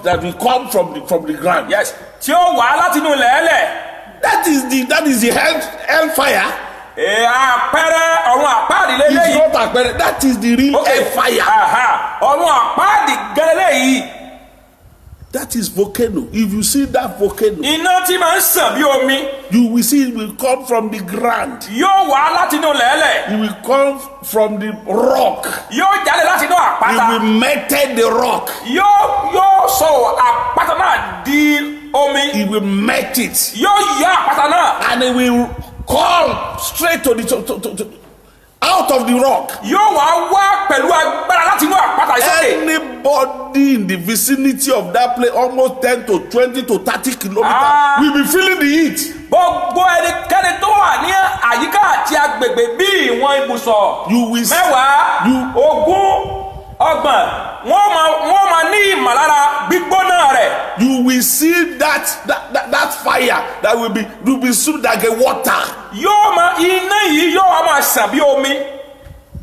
That will come from the ground. yes tí ó wá láti inú lẹ́lẹ̀. That is the hell fire. àpẹẹrẹ ọ̀run àpáàdì It's lélẹ́yìí. not apparent. That is the real hell fire. ọ̀run àpáàdì gẹ́lẹ́ yìí. That is volcano. If you see that volcano, iná tí máa ń sàn bí omi. you will see it will come from the ground. yóò wá láti inú lẹ́lẹ̀. It will come from the rock. yóò jáde láti inú It àpáta. will melt the rock. yóò sọ àpáta náà di omi. It will melt it. yóò yọ àpáta náà. And it will come straight to out of the rock. yóò wá pẹ̀lú agbára láti inú àpáta ìsókè. Anybody in the vicinity of that place, almost 10 to 20 to 30 kilometers, will be feeling the heat. gbogbo ẹnikẹ́ni tó wà ní àyíká àti agbègbè bí ìwọ̀n ibùsọ̀ You will see. mẹ́wàá ogún ọgbọ̀n wọ́n máa ní ìmọ̀lára gbígbóná rẹ̀. You will see that fire that will be soon like a water. iná yìí yóò wá máa sàn bí omi.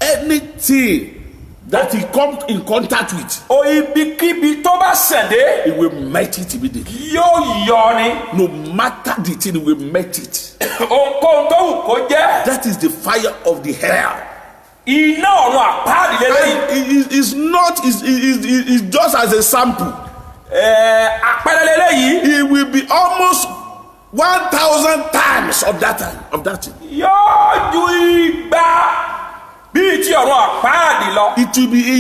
Anything that he come in contact with, ibikíbi tó bá sàn dé. it will melt it immediately. yóò yọ ni. No matter the thing, it will melt it. ohunkóhun tó wù kó jẹ́. That is the fire of the hell. iná ọ̀run àpáàdì lélẹ́yìí. It's just as a sample. àpẹẹrẹ lélẹ́yìí. It will be almost 1,000 times times of that time of that thing. Yóò ju igba bíi ti ọ̀run àpáàdì lọ. It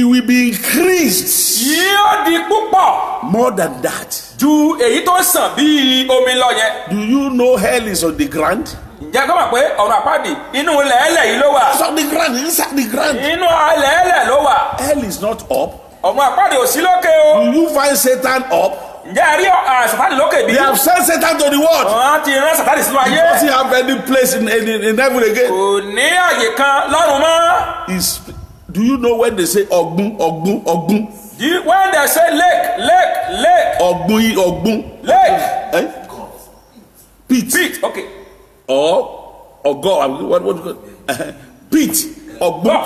will be increased. Yóò di púpọ̀. More than that. Ju èyí tó sàn bíi omi lọ yẹn. Do you know hell is on the ground? Ǹjẹ́ kọ́ mọ̀ pé ọ̀run àpáàdì inú lẹ́ẹ̀lẹ̀ yìí ló wà? It's on the ground, inside the ground. Inú lẹ́ẹ̀lẹ̀ ló wà. Hell is not up. Ọ̀run àpáàdì ò sí lókè o. Do you find Satan up? Ǹjẹ́ a rí Sátánì lókè bí? They have sent Satan to the world. Wọ́n ti rán Sátánì sínú ayé. Does he have any place in heaven again? Kò ní àyè kan lọ́run mọ́. Do you know when they say Ogun? When they say lake. Ogun. Lake. Eh? Pit. Okay. Or God. What? Pit. Ogun.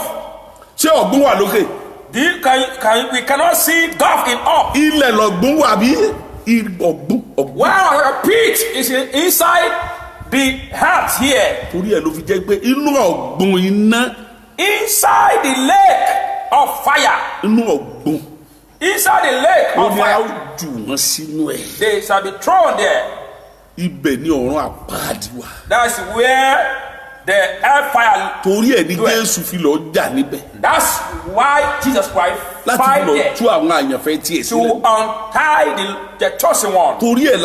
Ṣé Ogun wà lókè? We cannot see Gulf in up. Ilẹ̀ lọ̀gbun wà bí? Ogun. Wow, a pit is inside the heart here. Torí ẹ̀ ló fi jẹ́ pé inú ọ̀gbun iná. Inside the lake of fire. Inú ọ̀gbun. Inside the lake of fire. Ó ní a jù wọ́n sínú ẹ̀. They shall be thrown there. Ibẹ̀ ni ọ̀run àpáàdì wà. That's where the hellfire. Torí ẹ̀ ní Jésù fi lọ jà níbẹ̀. That's why Jesus Christ láti lọ tú àwọn àyànfẹ́ tiẹ̀ sílẹ̀. to untie the chosen one. Torí ẹ̀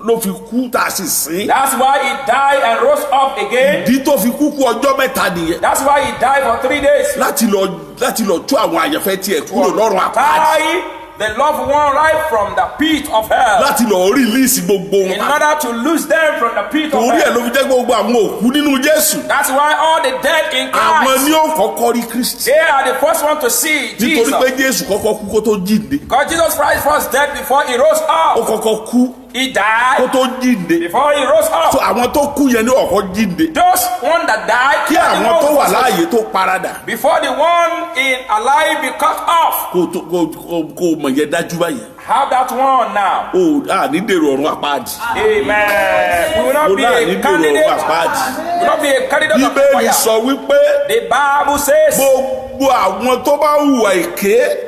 ló fi kú tá a sì sìn. That's why he died and rose up again. Ìdí tó fi kú ọjọ́ mẹ́ta nìyẹn. That's why he died for 3 days. láti lọ tú àwọn àyànfẹ́ tiẹ̀ kúrò lọ́rùn àpáàdì. The loved one right from the pit of hell. láti lọ release gbogbo wọn. In order to lose them from the pit of hell. Torí ẹ̀ ló fi jẹ́ gbogbo àwọn òkú nínú Jésù. That's why all the dead in Christ. Àwọn ni ó kọ́kọ́ rí Kristi. They are the first one to see Jesus. Nítorí pé Jésù kọ́kọ́ kú kó tó jíǹde. Because Jesus Christ was dead before he rose up. Ó kọ́kọ́ kú. He died. Kó tó jíǹde. Before he rose up. So àwọn tó kú yẹn ní ọ̀kọ́ jíǹde. Those one that died. Kí àwọn tó wà láàyè tó paradà. Before the one in alive be cut off. Kó mọ̀ yẹn dájú báyìí. Have that one now. Ní dèrò ọ̀run àpáàdì. Amen. We will not be a candidate. We will not be a candidate of fire. Bíbélì sọ wípé. The Bible says. Gbogbo àwọn tó bá hùwà èké.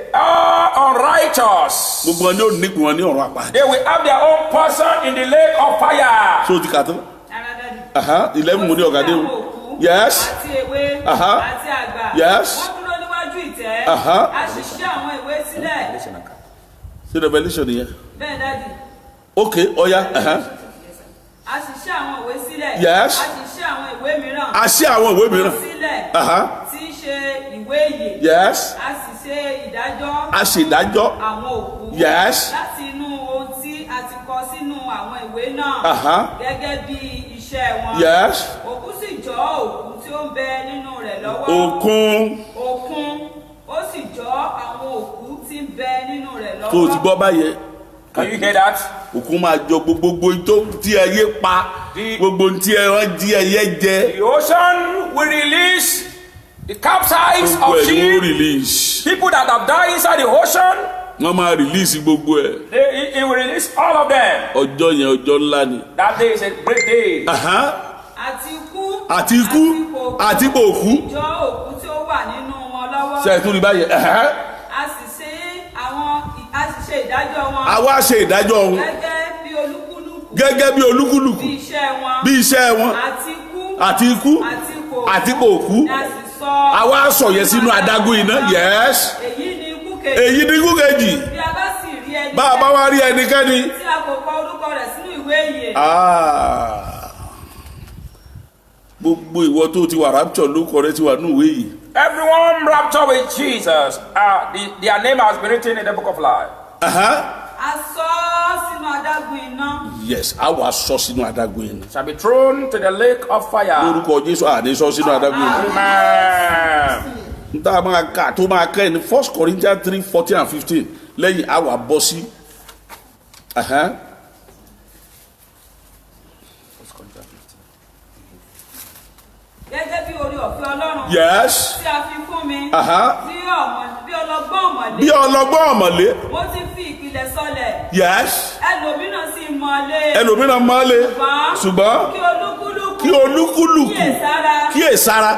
Unrighteous. Gbogbo wọn ni ó nípìn wọn ní ọ̀run àpáàdì. They will have their own portion in the lake of fire. So ti kà tán. 11 mo ní ọ̀gá dé o. Yes. Àti ewé àti àgbà. Yes. Wọ́n dúró níwájú ìtẹ́. A sì ṣí àwọn ìwé sílẹ̀. Ṣé Revelation nìyẹn? Bẹ́ẹ̀ dájú. Okay, ọ̀ya. A sì ṣí àwọn ìwé sílẹ̀. Yes. A sì ṣí àwọn ìwé mìíràn. A ṣí àwọn ìwé mìíràn. Sílẹ̀. Tí í ṣe ìwé ìyè. Yes. A sì ṣe ìdájọ́. A ṣe ìdájọ́. Àwọn òkú. Yes. Láti inú ohun tí a ti kọ sínú àwọn ìwé náà. Gẹ́gẹ́ bí iṣẹ́ wọn. Yes. Òkú sì jọ òkú tí ó ń bẹ nínú rẹ̀ lọ́wọ́. Òkun. Ó sì jọ àwọn òkú tí ń bẹ nínú rẹ̀ lọ́wọ́. Tó o ti gbọ́ báyẹn. Can you hear that? Òkun máa jọ gbogbo tí ẹyẹ pa gbogbo tí ẹran jí ẹyẹ jẹ. The ocean will release the capsize of Gbogbo ẹ̀ sheep. ni wọ́n release. People that have died inside the ocean. Wọ́n máa release gbogbo ẹ̀. He will release all of them. Ọjọ́ yẹn ọjọ́ ńlá ni. That day is a great day. Àti ikú. Àti òkú. Ìjọ òkú tí ó wà nínú wọn lọ́wọ́. Ṣé ẹ tún rí báyẹn? A sì ṣe ìdájọ́ wọn. Àwa ṣe ìdájọ́ wọn. Gẹ́gẹ́ bí olúkúlùkù. Bí iṣẹ́ wọn. Àti ikú. Àti òkú. Àwa sọ yẹn sínú adágún iná. Yes. Èyí ni ikú kejì. Bí a bá sì rí ẹnikẹ́ni. Bá a bá wá rí ẹnikẹ́ni. Tí a kò kọ orúkọ rẹ̀ sínú ìwé ìyè. Gbogbo ìwọ tó ti wà rapture lórúkọ rẹ ti wà nínú ìwé yìí. Everyone raptured with Jesus. Their name has been written in the book of life. A sọ sínú adágún iná. Yes, a wà sọ sínú adágún iná. Shall be thrown to the lake of fire. Lórúkọ Jésù àní sọ sínú adágún iná. Amen. Nta máa kà tó máa kẹ́ ní 1 Corinthians 3:14 and 15 lẹ́yìn a wà bọ́ sí. Gẹ́gẹ́ bí orí ọ̀fẹ́ Ọlọ́run. Yes. Tí a fi fún mi. Bí ọlọ́gbọ́n ọ̀mọ̀lé. Mo ti fi ìpìlẹ̀ sọlẹ̀. Yes. Ẹlòmíràn sì mọ̀lé. Ẹlòmíràn mọ́lé. Ṣùgbọ́n kí olúkúlùkù kíyèsára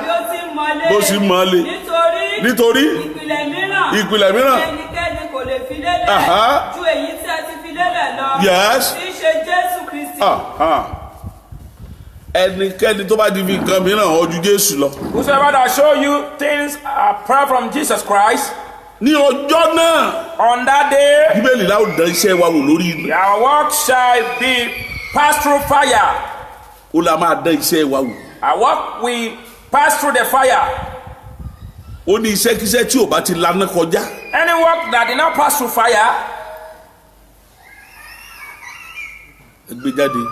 bó sì mọ́lé. Nítorí ìpìlẹ̀ mìíràn ẹnikẹ́ni kò lè fi lélẹ̀ ju èyí tí a ti fi lélẹ̀ lọ. Yes. Tí í ṣe Jésù Kristi. ẹnikẹ́ni tó bá di fi nǹkan mìíràn ọjú Jésù lọ. Whosoever that show you things apart from Jesus Christ. Ní ọjọ́ náà. On that day. Bíbélì láwọn dán iṣẹ́ wa wò lórí ilẹ̀. Our work shall be passed through fire. Ó la máa dán iṣẹ́ wa wò. Our work will pass through the fire. Ó ní iṣẹ́kíṣẹ́ tí ò bá ti laná kọjá. Any work that did not pass through fire. Ẹ gbé jáde.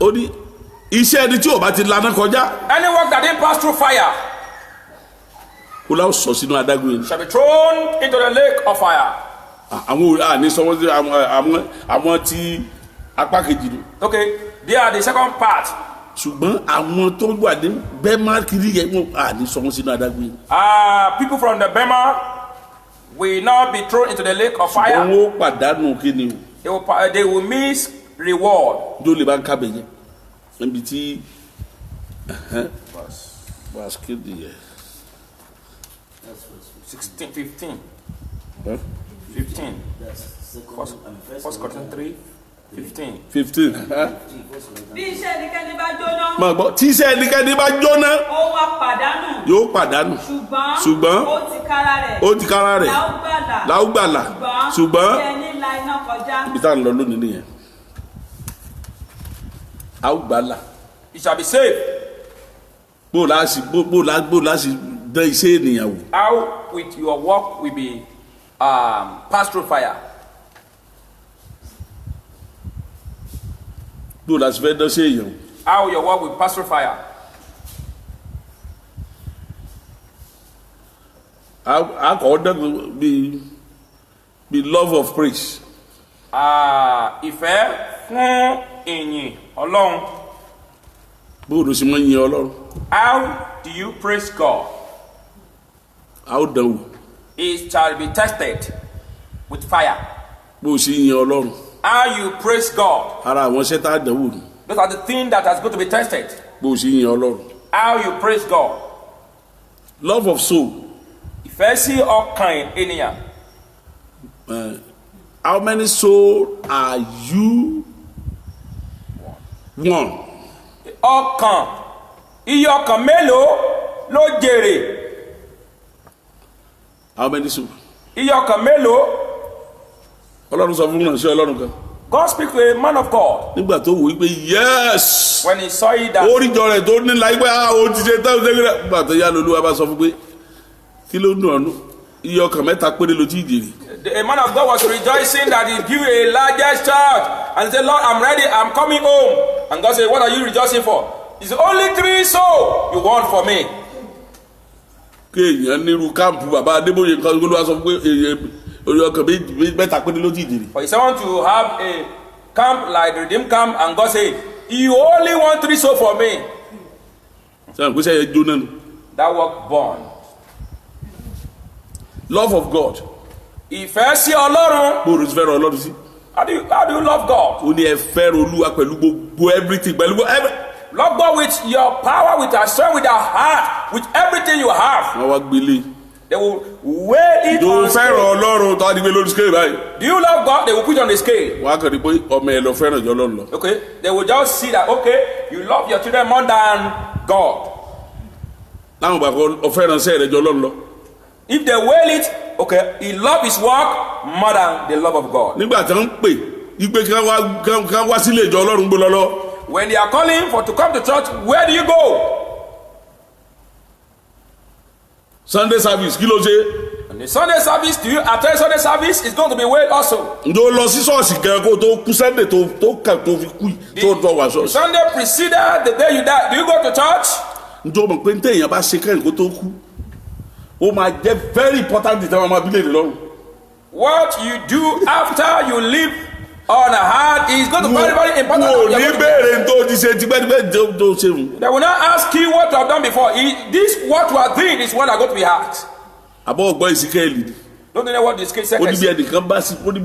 Ó ní iṣẹ́ ẹni tí ò bá ti laná kọjá. Any work that didn't pass through fire. Ó láwọn sọ sínú adágún yẹn. Shall be thrown into the lake of fire. Àwọn àní sọ wọ́n sí àwọn tí apá kejì ni. Okay, they are the second part. Ṣùgbọ́n àwọn tó wà ní Bema kiri yẹn wọ́n àní sọ wọ́n sínú adágún yẹn. People from the Bema will not be thrown into the lake of fire. Ṣùgbọ́n wọ́n pàdánù kí ni o. They will miss reward. Jó lè bá ń kábẹ̀ yẹn. Níbi tí verse kéde yẹn. 16, 15. 15. First Corinthians 3, 15. 15. Bí iṣẹ́ ẹnikẹ́ni bá jóná. Máa gbọ́ tí iṣẹ́ ẹnikẹ́ni bá jóná. Ó wá pàdánù. Yóò pàdánù. Ṣùgbọ́n ó ti kára rẹ̀. Ó ti kára rẹ̀. Láúgbàlà. Ṣùgbọ́n bí ẹni la iná kọjá. Ibi tá à ń lọ lónìí nìyẹn. Láúgbàlà. It shall be saved. Bó láti dán iṣẹ́ ènìyàn wò. How with your work will be passed through fire. Bó láti fẹ́ dán iṣẹ́ èèyàn wò. How your work will pass through fire. Akọ̀ dán bí love of praise. Ìfẹ́ fún ìyìn Ọlọ́run. Bó ló ṣe máa ń yin Ọlọ́run. How do you praise God? A ó dán wò. It shall be tested with fire. Bó ṣe yin Ọlọ́run. How you praise God. Ara àwọn iṣẹ́ tá a dán wò ni. Those are the things that are going to be tested. Bó ṣe yin Ọlọ́run. How you praise God. Love of soul. Ìfẹ́ sí ọkàn ènìyàn. How many souls are you? One. Ọkàn. Iye ọkàn mélòó ló jèrè? How many souls? Iye ọkàn mélòó? Ọlọ́run sọ fún ìránṣẹ́ Ọlọ́run kan. God speak to a man of God. Nígbà tó wò wípé yes. When he saw it that. Oríjọ rẹ̀ tó ní láì pé ó ti ṣe tán ṣe kíra. Nígbà tó yá lolúwa bá sọ fún pé kí ló ń dùn ọ́nú? Iye ọkàn mẹ́ta péré ló ti jèrè. A man of God was rejoicing that he give a largest church and he said, Lord, I'm ready, I'm coming home. And God said, what are you rejoicing for? He said, only 3 souls you want for me. Kéèyàn nírú káàmpù bàbá Adébóyè nǹkan olúwa sọ pé orí ọkàn mẹ́ta péré ló ti jèrè. For someone to have a camp like the Redeemed camp and God said, you only want 3 souls for me. Sẹ́yìn pé sẹ́yìn jóná nù. That work born. Love of God. Ìfẹ́ sí Ọlọ́run. Bó o ti fẹ́ràn Ọlọ́run sí. How do you love God? Ó ní ẹ fẹ́ràn Olúwa pẹ̀lú gbogbo everything pẹ̀lú gbogbo. Love God with your power, with your strength, with your heart, with everything you have. Wọ́n wá gbélé. They will weigh it on Yóò scale. fẹ́ràn Ọlọ́run tó a di gbé lórí scale báyìí. Do you love God? They will put it on the scale. Wọ́n á kàn ní pé ọmọ ẹ lọ fẹ́ràn jọ Ọlọ́run lọ. Okay, they will just see that, okay, you love your children more than God. Láwọn ìgbà kan ọ̀fẹ́ràn sẹ́ẹ̀ rẹ̀ jọ Ọlọ́run lọ. If they weigh it, okay, he love his work more than the love of God. Nígbà tí wọ́n ń pè ipe kí wọ́n wá sílé ìjọ Ọlọ́run gbó lọ́lọ́. When they are calling for to come to church, where do you go? Sunday service kí ló ṣe? And the Sunday service, do you attend Sunday service? It's going to be weighed also. Ǹjẹ́ o lọ sí ṣọ́ọ̀ṣì gan kó tó kú Sunday tó kà tó fi kú tó tọ́ wá ṣọ́ọ̀ṣì? Sunday preceded the day you die. Do you go to church? Ǹjẹ́ o mọ̀ pé téèyàn bá ṣe kẹ́rin kó tó kú? Ó máa jẹ́ very important tí wọ́n máa bí léèrè lọ́rùn. What you do after you live on a heart is going to be very, very important. Wò ní béèrè tó ti ṣe tipẹ́tipẹ́ tó ṣe mu. They will not ask you what you have done before. This what you are doing is what are going to be asked. Àbọ̀ ọ̀gbọ́n ìsìnkẹ́ẹ̀lì. Don't you know what this case says? Ó ní bí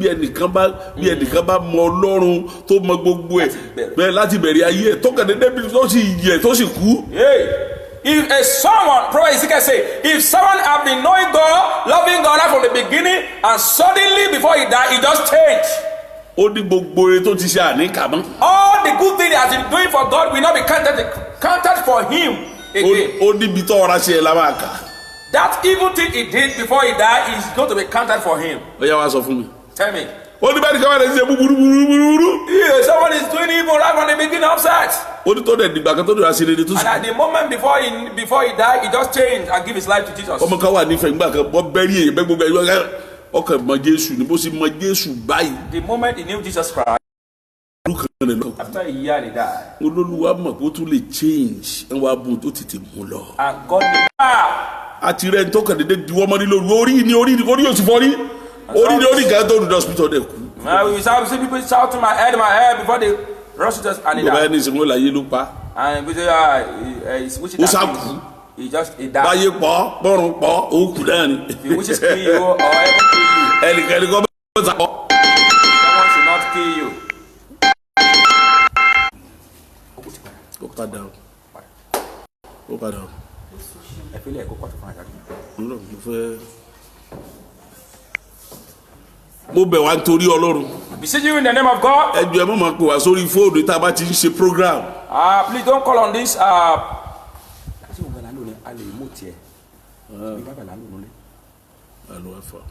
ẹnìkan bá mọ Ọlọ́run tó mọ gbogbo ẹ̀ bẹ́ẹ̀ láti bẹ̀rẹ̀ ayé ẹ̀ tó kàn dédé bí tó sì yẹ tó sì kú. If someone, Prophet Ezekiel say, if someone have been knowing God, loving God right from the beginning, and suddenly before he died, he just changed. Ó ní gbogbo ire tó ti ṣe àníkàmọ́. All the good thing he has been doing for God will not be counted for him again. Ó ní bí tọ́ ọ̀rá ṣe ẹ̀ la máa kà. That evil thing he did before he died is going to be counted for him. Ó yá wá sọ fún mi. Tell me. Ó ní bẹ́ẹ̀ ni káwọn ẹ̀ ṣe búburú. Yeah, someone is doing evil right from the beginning of sex. Ó ní tó dẹ̀ dìgbà kan tó dùn àṣírí tó And at the moment before he died, he just changed and give his life to Jesus. ọmọ kan wà nífẹ̀ẹ́ nígbà kan bọ́ bẹ́rí èyí bẹ́ gbogbo ẹ̀yọ́ ọkàn mọ Jésù ni bó sì mọ Jésù báyìí. The moment he knew Jesus Christ, after a year he died. Olólùwà mọ̀ pé ó tún lè change ẹ̀ wá bùn tó tètè mú lọ. And God knew. Àti rẹ̀ ń tọ́kàn dédé di wọ́n mọ́ nílò orí yóò sì fọ́ rí orí kan tó ń dọ̀ hospital dẹ̀ kú. We see people shout to my head before they rush to us and he bàbá died. ẹni ìsìnkú láyé ló pa. And we say, he's wishing Ó that sá kú. he died. Báyé pọ̀ bọ́rùn pọ̀ òkú náà ni. If he wishes to kill you or ever kill you, Ẹnìkan kọ́ bá sá pọ̀. someone should not kill you. Ó padà ó padà ó. I feel like go to find Mo fẹ́. Mo bẹ̀ wá nítorí Ọlọ́run. beseech you in the name of God. Ẹ jọ̀ọ́ ẹ má máa pè wá sórí fóònù tá a bá ti ń ṣe program. Please don't call on this. Alo ẹ̀fọ́.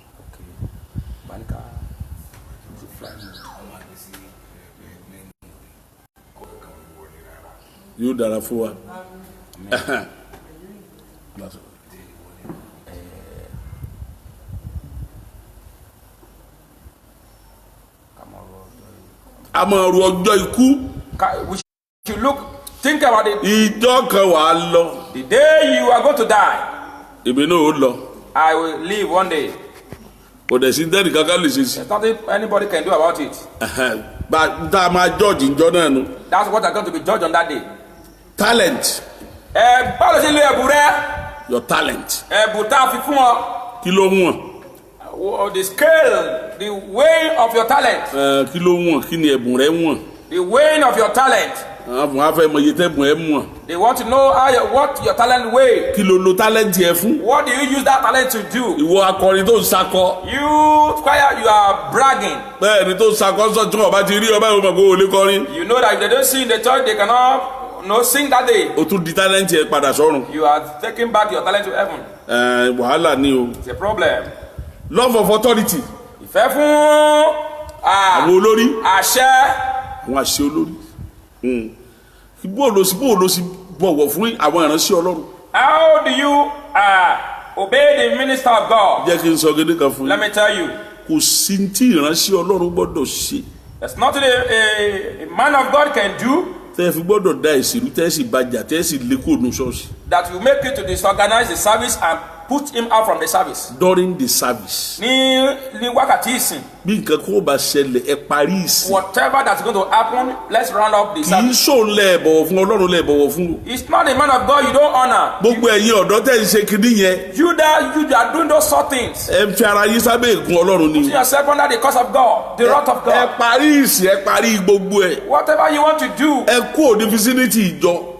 Yóò dára fún wa. A máa ru ọjọ́ ikú. We should think about it. Ìjọ kan wà á lọ. The day you are going to die, Èmi náà ó lọ. I will live one day. Kò dẹ̀ sí dẹ́nì kankan lè ṣe sí. There's nothing anybody can do about it. Bá a máa judge ìjọ náà nu. That's what I'm going to be judged on that day. Talent. Báwo ló ṣe lo ẹ̀bùn rẹ? Your talent. Ẹ̀bùn tá a fi fún ọ. Kí ló wọ̀n? The scale, the weighing of your talent. Kí ló wọ̀n? Kí ni ẹ̀bùn rẹ wọ̀n? The weighing of your talent. Àwọn afẹ́ mọ iye tẹ́bùn ẹ mọ̀. They want to know what your talent weigh. Kí ló lo talent yẹ fún? What do you use that talent to do? Ìwọ akọrin tó ń sakọ. You choir, you are bragging. Bẹ́ẹ̀ni tó ń sakọ sọ tí wọ́n bá ti rí ọba ìwọ̀n kó o lè kọrin. You know that if they don't sing in the church, they cannot sing that day. O tún di talent yẹ padà sọ́run. You are taking back your talent to heaven. Wàhálà ni o. It's a problem. Love of authority. Ìfẹ́ fún Àwọn olórí. àṣẹ. Àwọn àṣẹ olórí. Bó o lọ sí bọ̀wọ̀ fún àwọn ìránṣẹ́ Ọlọ́run. How do you obey the minister of God? Jẹ́ kí n sọ gidi kan fún Let yín. me tell you. Kò sí tí ìránṣẹ́ Ọlọ́run gbọ́dọ̀ ṣe. There's nothing a man of God can do Tẹ́ ẹ fi gbọ́dọ̀ da ìṣèlú tẹ́ ẹ sì bàjá tẹ́ ẹ sì lé kúrò ní ṣọ́ọ̀ṣì. that will make you to disorganize the service and put him out from the service. During the service. Ní wákàtí ìsìn. Bí nǹkan kó bá ṣẹlẹ̀ ẹ parí ìsìn. Whatever that's going to happen, let's round up the Kì í service. ṣòun lẹ̀ bọ̀wọ̀ fún Ọlọ́run lẹ̀ bọ̀wọ̀ fún. It's not a man of God you don't honor. Gbogbo ẹ̀yin ọ̀dọ́ tẹ́ ń ṣe kinní yẹn. You are doing those sort things. Ẹ ń fi ara yín sábẹ́ ègún Ọlọ́run ni. Putting yourself under the curse of God, the wrath of Ẹ God. parí ìsìn ẹ parí gbogbo ẹ̀. Whatever you want to do, Ẹ kú òní vicinity ìjọ.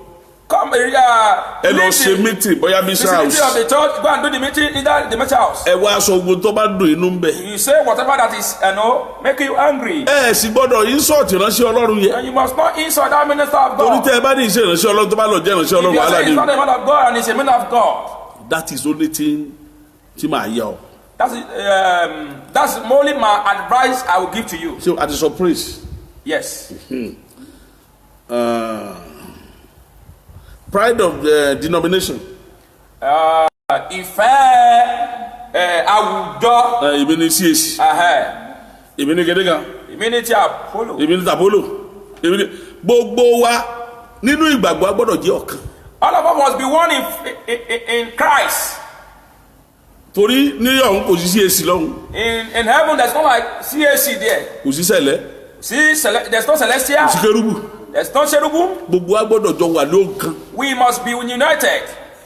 come Ẹ lọ ṣe meeting bóyá bishop vicinity of house. the church, go and do the meeting in the meeting house. Ẹ wá aṣọ ogun tó bá dùn inú ń bẹ̀. You say whatever that is, make you angry. Ẹ sì gbọ́dọ̀ insult ìránṣẹ́ Ọlọ́run yẹn. And you must not insult that minister of Torí God. tẹ́ ẹ bá ní iṣẹ́ ìránṣẹ́ Ọlọ́run tó bá lọ jẹ́ ìránṣẹ́ If Ọlọ́run you wàhálà say ni. he's not a man of God and he's a man of God, That is only thing tí màá yà ọ́. that's only my advice I will give to you. Ṣé a ti sọ praise? Yes. Pride of the denomination. Ìfẹ́ àwùjọ. Èmi ni CAC. Èmi ni Gẹ́dẹ́gà. Èmi ni ti Apollo. Èmi ni Tapolo. Èmi ni gbogbo wa nínú ìgbàgbọ́ a gbọ́dọ̀ jẹ́ ọ̀kan. All of us must be one in Christ. Torí ní ọ̀hún kò sí CAC lọ́hún. In heaven, there's no like CAC there. Kò sí sẹ̀lẹ̀. There's no celestial. Kò sí kérúbù. There's no cherubim. Gbogbo wa gbọ́dọ̀ jọ wà lóòkan. We must be united.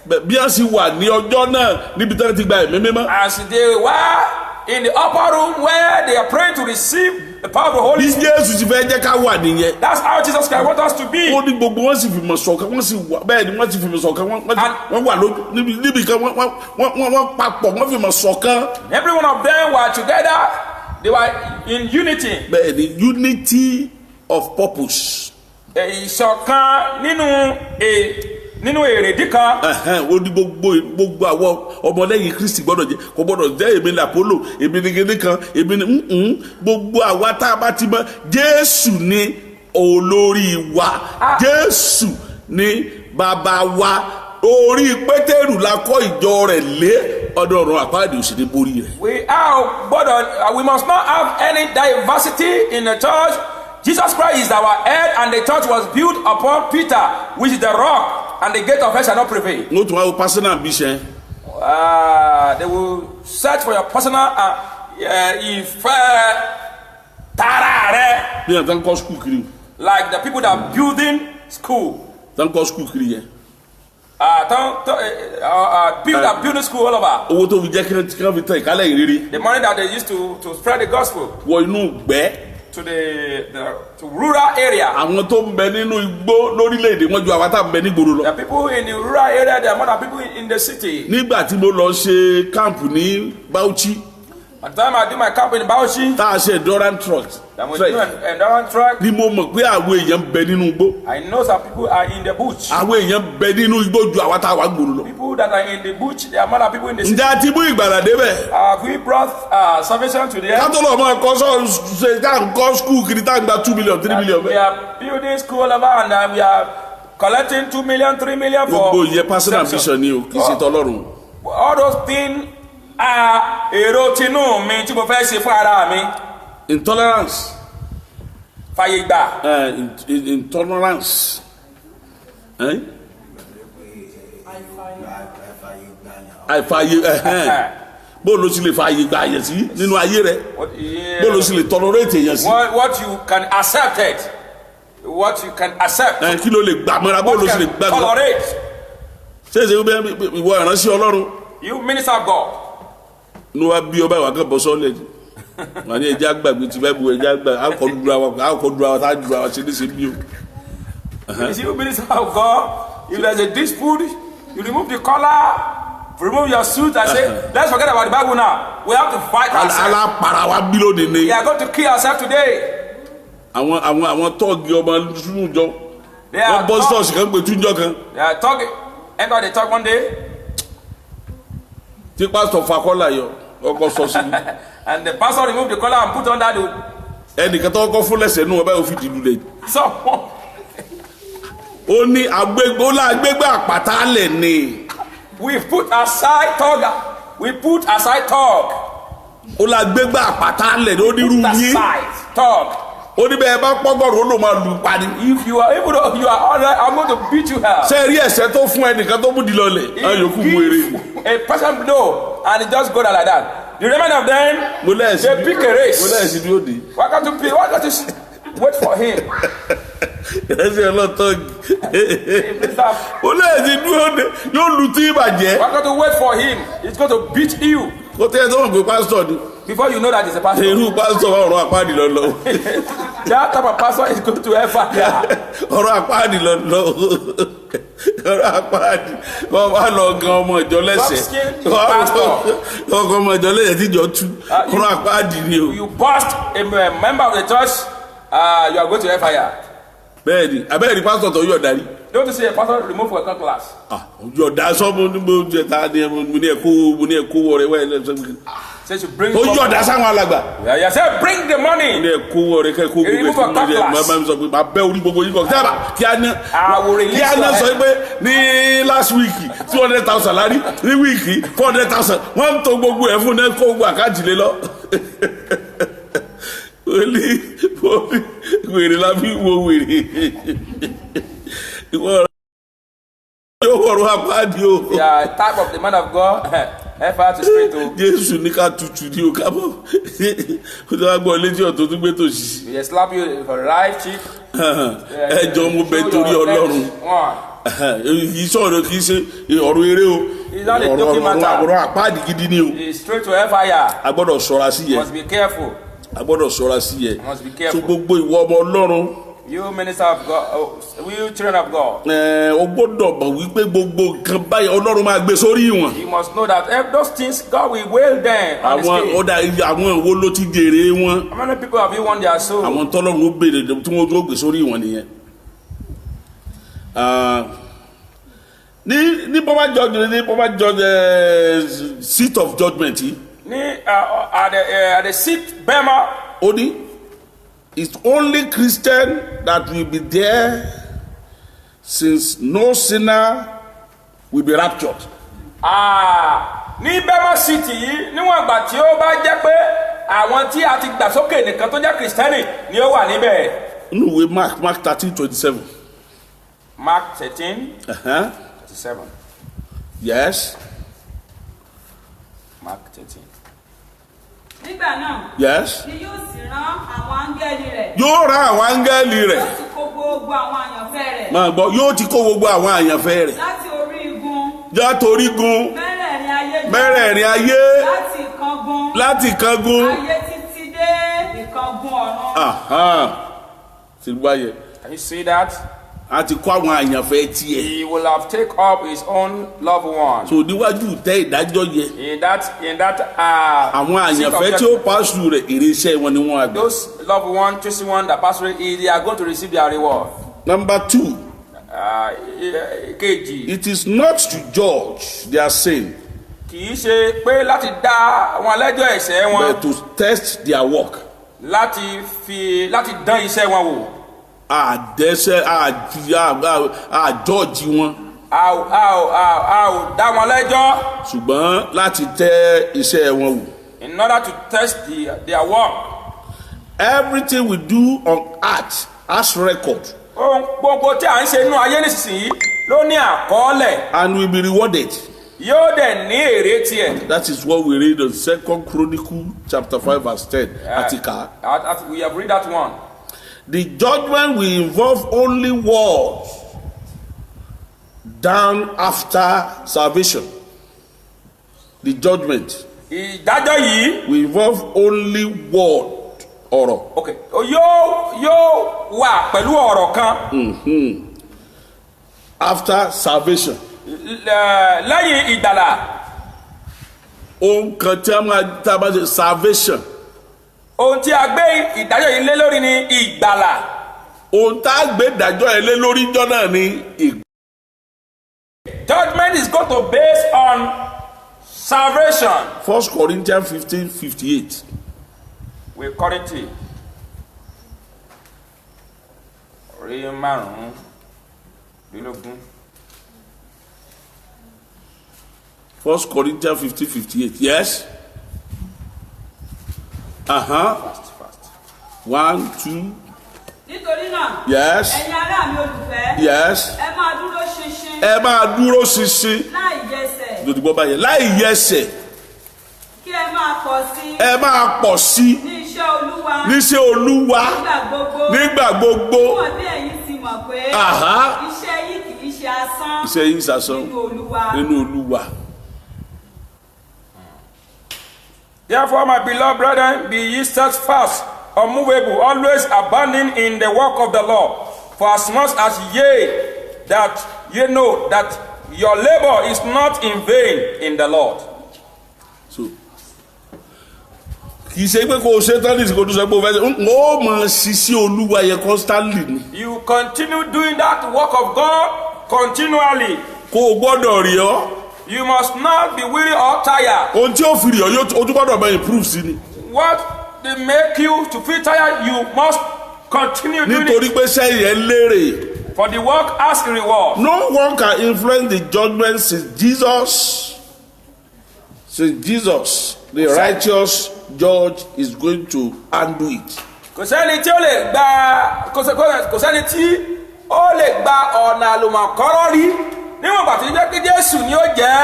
Bí a sì wà ní ọjọ́ náà níbi tí wọ́n ti gba ẹ̀mí mímọ́. As they were in the upper room where they are praying to receive the power of the Holy bí Spirit. Jésù ti fẹ́ jẹ́ ká wà nìyẹn. That's how Jesus Christ wants us to be. ó ní gbogbo wọn sì fìmọ̀ ṣọ̀kan wọ́n sì wà bẹ́ẹ̀ ni wọ́n sì fìmọ̀ ṣọ̀kan wọ́n wà lójú níbi kan wọ́n papọ̀ wọ́n fìmọ̀ ṣọ̀kan. Every one of them were together. They were in unity. bẹ́ẹ̀ ni unity of purpose. Ìṣọ̀kan nínú èrèdí kan. ó ní gbogbo àwọn ọmọlẹ́yìn Kristi gbọ́dọ̀ jẹ́ kò gbọ́dọ̀ jẹ́ èmi ní Apollo èmi ní kíní kan èmi ní gbogbo àwa tá a bá ti mọ̀ Jésù ní olórí wa Jésù ní bàbá wa orí Pétérù la kọ́ ìjọ rẹ̀ lé ọ̀dọ̀ ọ̀run àpáàdé òsì ní borí rẹ̀. We must not have any diversity in the church. Jesus Christ is our head, and the church was built upon Peter, which is the rock, and the gate of hell shall not prevail. No to have personal ambition. They will search for your personal like the people that are building school. People that building school all over. The money that they used to spread the gospel. To rural area. The people in the rural area, they are more than people in the city. At the time I do my camp in Bauchi, Endurance truck. I know some people are in the bush. People that are in the bush, they are more than people in the city. We brought salvation to the end. We are building school over, and we are collecting 2 million, 3 million for all those things. Intolerance. Intolerance. Bolo si le fààyè gbà yẹn sí nínú ayé rẹ. Bolo si le tolerate yẹn sí. What you can accept it. What you can accept. Kí ló lè gbà mọ́ra bolo si le gbà mọ́ra. Tolerate. Ṣé ìwọ ìránṣẹ́ Ọlọ́run. You minister of God. No wa bí ọba ìwà kan bọ́ sọ́lẹ̀ ni. Wà ní ẹja gbàgbé tí bẹ́ẹ̀ bu ẹja gbà àkọ́ dúró àwọn tá a dúró àwọn ṣe ní ṣe bí o. You minister of God, if there's a dispute, you remove the collar, remove your suit and say, let's forget about the Bible now. We have to fight ourselves. We are going to kill ourselves today. Àwọn tọ́ọ̀gì ọmọ sínú ìjọ. Wọ́n bọ́ sọ́ọ̀sì kan pé túnjọ́ kan. They are talking. Enter the talk one day. Tí pásítọ̀ fa kọ́là yọ, ọkọ̀ sọ sí. And the pastor removed the collar and put on that. Ẹnìkan tó kọ́ fún lẹ́sẹ̀ nù ọba yóò fi dìlú lẹ̀. Someone. Ó ní agbégbé àpáta lẹ̀ ni. We put aside talk. We put aside talk. Ó la gbégbé àpáta lẹ̀ ní onírú yín. Put aside talk. Ó ní bẹ́ẹ̀ bá pọ́gọ́rùn ó lò máa lù pa ni. If you are able to, you are all right, I'm going to beat you hell. Ṣé rí ẹ̀ṣẹ̀ tó fún ẹnìkan tó mú di lọlẹ̀? Ayọ̀kú mú eré. A person blow and it just go down like that. The remainder of them, they pick a race. Why can't you wait for him? Ẹ̀ṣẹ̀ ọlọ́tọ́gì. Ó lẹ́ẹ̀sì dúró de yóò lu tí ìbàjẹ́. Why can't you wait for him? He's going to beat you. Kó tẹ́ ẹ tó wọ́n pé pásítọ̀ ni. Before you know that he's a pastor. Irú pásítọ̀ wa ọ̀rọ̀ àpáàdì lọ́lọ́. That type of pastor is going to hellfire. Ọ̀rọ̀ àpáàdì lọ́lọ́. Ọ̀rọ̀ àpáàdì. Wọ́n wá lọ gan ọmọ ìjọ lẹ́sẹ̀. Ọkọ ọmọ ìjọ lẹ́sẹ̀ tíjọ tú. Ọ̀rọ̀ àpáàdì ni o. You bust a member of the church, you are going to hellfire. Bẹ́ẹ̀ni, abẹ́rẹ́ pásítọ̀ tó yọ̀ darí. Don't you see a pastor remove for a class? Yọ̀dá sọ́mu ní mo jẹ ta ni mo ní ẹ̀kọ́ wọ̀ rẹ̀ wẹ́ẹ̀ lẹ́sẹ̀. Says you bring. Ó yọ̀dá sáwọn alàgbà. Yeah, say bring the money. Ní ẹ̀kọ́ wọ̀ rẹ̀ kẹ́kọ́ gbogbo ẹ̀kọ́ mi rẹ̀ máa ń sọ pé máa bẹ́ orí gbogbo yín kọ́ sábà kí á ná sọ pé ní last week 200,000 lárí ní week 400,000 wọ́n ń to gbogbo ẹ̀ fún náà kó gbogbo àkáǹtì lé lọ. Wèrè la fi wo wèrè. Yóò wọ̀rọ̀ àpáàdì o. Yeah, type of the man of God. Effort to straight to. Jésù ní ká tutù ní o ká bọ̀. Ó ti wá gbọ́ létí ọ̀tọ̀ tó gbé tòṣì. We slap you for right cheek. Ẹjọ́ mo bẹ torí Ọlọ́run. Kì í sọ̀rọ̀ kì í ṣe ọ̀rọ̀ eré o. Ọ̀rọ̀ àpáàdì gidi ni o. It's straight to hellfire. A gbọ́dọ̀ ṣọ́ra sí yẹn. Must be careful. a gbọ́dọ̀ ṣọ́ra sí yẹ. Must be careful. So gbogbo ìwọ ọmọ Ọlọ́run. You minister of God, you children of God. O gbọ́dọ̀ mọ̀ wípé gbogbo nǹkan báyìí Ọlọ́run máa gbé sórí wọn. You must know that if those things God will weigh them on the scale. Àwọn wo ló ti jèrè wọn. How many people have you won their soul? Àwọn tọ́lọ́run ó béèrè tí wọ́n gbé sórí wọn nìyẹn. Ní Papa George seat of judgment yìí. At the seat Bema. Ó ní. It's only Christian that will be there, since no sinner will be raptured. Ní Bema City yìí níwọ̀n ìgbà tí ó bá jẹ́ pé àwọn tí a ti gbà sókè nìkan tó jẹ́ Kristẹni ni ó wà níbẹ̀. Nínú ìwé Mark 13:27. Mark 13:27. Yes. Mark 13. Nígbà náà. Yes. Ni yóò sì rán àwọn áńgẹ́lì rẹ̀. Yóò rán àwọn áńgẹ́lì rẹ̀. Yóò ti kó gbogbo àwọn àyànfẹ́ rẹ̀. Máa gbọ́, yóò ti kó gbogbo àwọn àyànfẹ́ rẹ̀. Láti orí igun. Láti orígun. Mẹ́rẹ̀ẹ̀rin ayé. Láti ìkángun. Ayé títí dé ìkángun ọ̀run. Ti báyẹ̀. Can you see that? A ti kó àwọn àyànfẹ́ tiẹ̀. He will have take up his own loved one. So níwájú tẹ́ ìdájọ́ yẹ. In that àwọn àyànfẹ́ tí ó pass through rẹ̀ èrè iṣẹ́ wọn ni wọ́n á gbà. Those loved one, chosen one that pass through, they are going to receive their reward. Number 2. Kejì. It is not to judge their sin. Kì í ṣe pé láti dá wọn lẹ́jọ́ ẹ̀ṣẹ̀ wọn. But to test their work. Láti dán iṣẹ́ wọn wò. Àdẹ́sẹ̀ àjọ́jì wọn. A ò dá wọn lẹ́jọ́. Ṣùgbọ́n láti tẹ́ iṣẹ́ wọn wò. In order to test their work. Everything we do on earth has record. Ohun gbogbo tí a ń ṣe nínú ayé nísinsìnyí ló ní àkọọ́lẹ̀. And will be rewarded. Yóò dẹ̀ ní èrè tiẹ̀. That is what we read in 2 Chronicles chapter 5 verse 10. Atika. We have read that one. The judgment will involve only words done after salvation. The judgment. Ìdájọ́ yìí. will involve only word ọ̀rọ̀. Okay. Yóò wà pẹ̀lú ọ̀rọ̀ kan. After salvation. Lẹ́yìn ìgbàlà. Ohun kan tí a máa tábà ṣe salvation. Ohun tí a gbé ìdájọ́ yìí lé lórí ni ìgbàlà. Ohun tá a gbé ìdájọ́ yìí lé lórí jọ́ náà ni ìgbàlà. Judgment is going to base on salvation. 1 Corinthians 15:58. Wé Kọ́ríńtì. Orí 5:15. 1 Corinthians 15:58. Yes. Fast. 1, 2. Nítorí náà. Yes. Ẹ̀yin ará mi olùfẹ́. Yes. Ẹ máa dúró ṣinṣin. Ẹ máa dúró ṣinṣin. Láì yẹsẹ̀. Lòdìgbọ́ báyẹn láì yẹsẹ̀. Kí ẹ máa pọ̀ sí. Ẹ máa pọ̀ sí. Ní iṣẹ́ Olúwa. Níṣẹ́ Olúwa. Nígbà gbogbo. Níwọ̀n bí ẹ̀yin ti mọ̀ pé. Iṣẹ́ yìí kì í ṣe asán. Iṣẹ́ yìí ṣasán. Nínú Olúwa. Therefore, my beloved brethren, be ye steadfast, unmovable, always abounding in the work of the Lord. For as much as that ye know that your labor is not in vain in the Lord. So, kì í ṣe pé kò ṣe tán ní ìsìnkú tó sọ pé o fẹ́ ṣe ó mọ̀ ṣiṣẹ́ Olúwa yẹ constantly ni. You continue doing that work of God continually. Kò gbọ́dọ̀ rí ọ. You must not be weary or tired. Ohun tí ó fi rí ọ yóò tún gbọ́dọ̀ bẹ improve sí ni. What they make you to feel tired, you must continue doing it. Nítorí pé sẹ́yìn ẹ lérè. For the work has a reward. No one can influence the judgment since Jesus, the righteous judge, is going to undo it. Kò sẹ́ni tí ó lè gba ọ̀nà àlùmọ̀kọ́rọ́ rí níwọ̀n bàtí jẹ́ kí Jésù ni ó jẹ́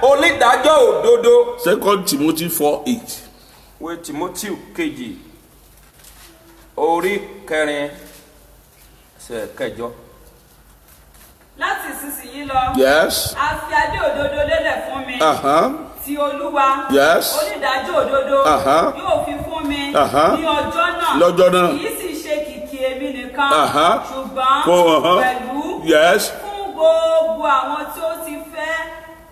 onídàájọ́ òdodo. 2 Timothy 4:8. Wé Timothy kejì orí 4:8. Láti ìsinsìnyí lọ. Yes. A fi adé òdodo lélẹ̀ fún mi. Ti Olúwa. Yes. Onídàájọ́ òdodo. Yóò fi fún mi. mi ní ọjọ́ náà. Lọ́jọ́ náà. Kì í sì ṣe kìkì èmi nìkan. Ṣùgbọ́n pẹ̀lú fún gbogbo àwọn tí ó ti fẹ́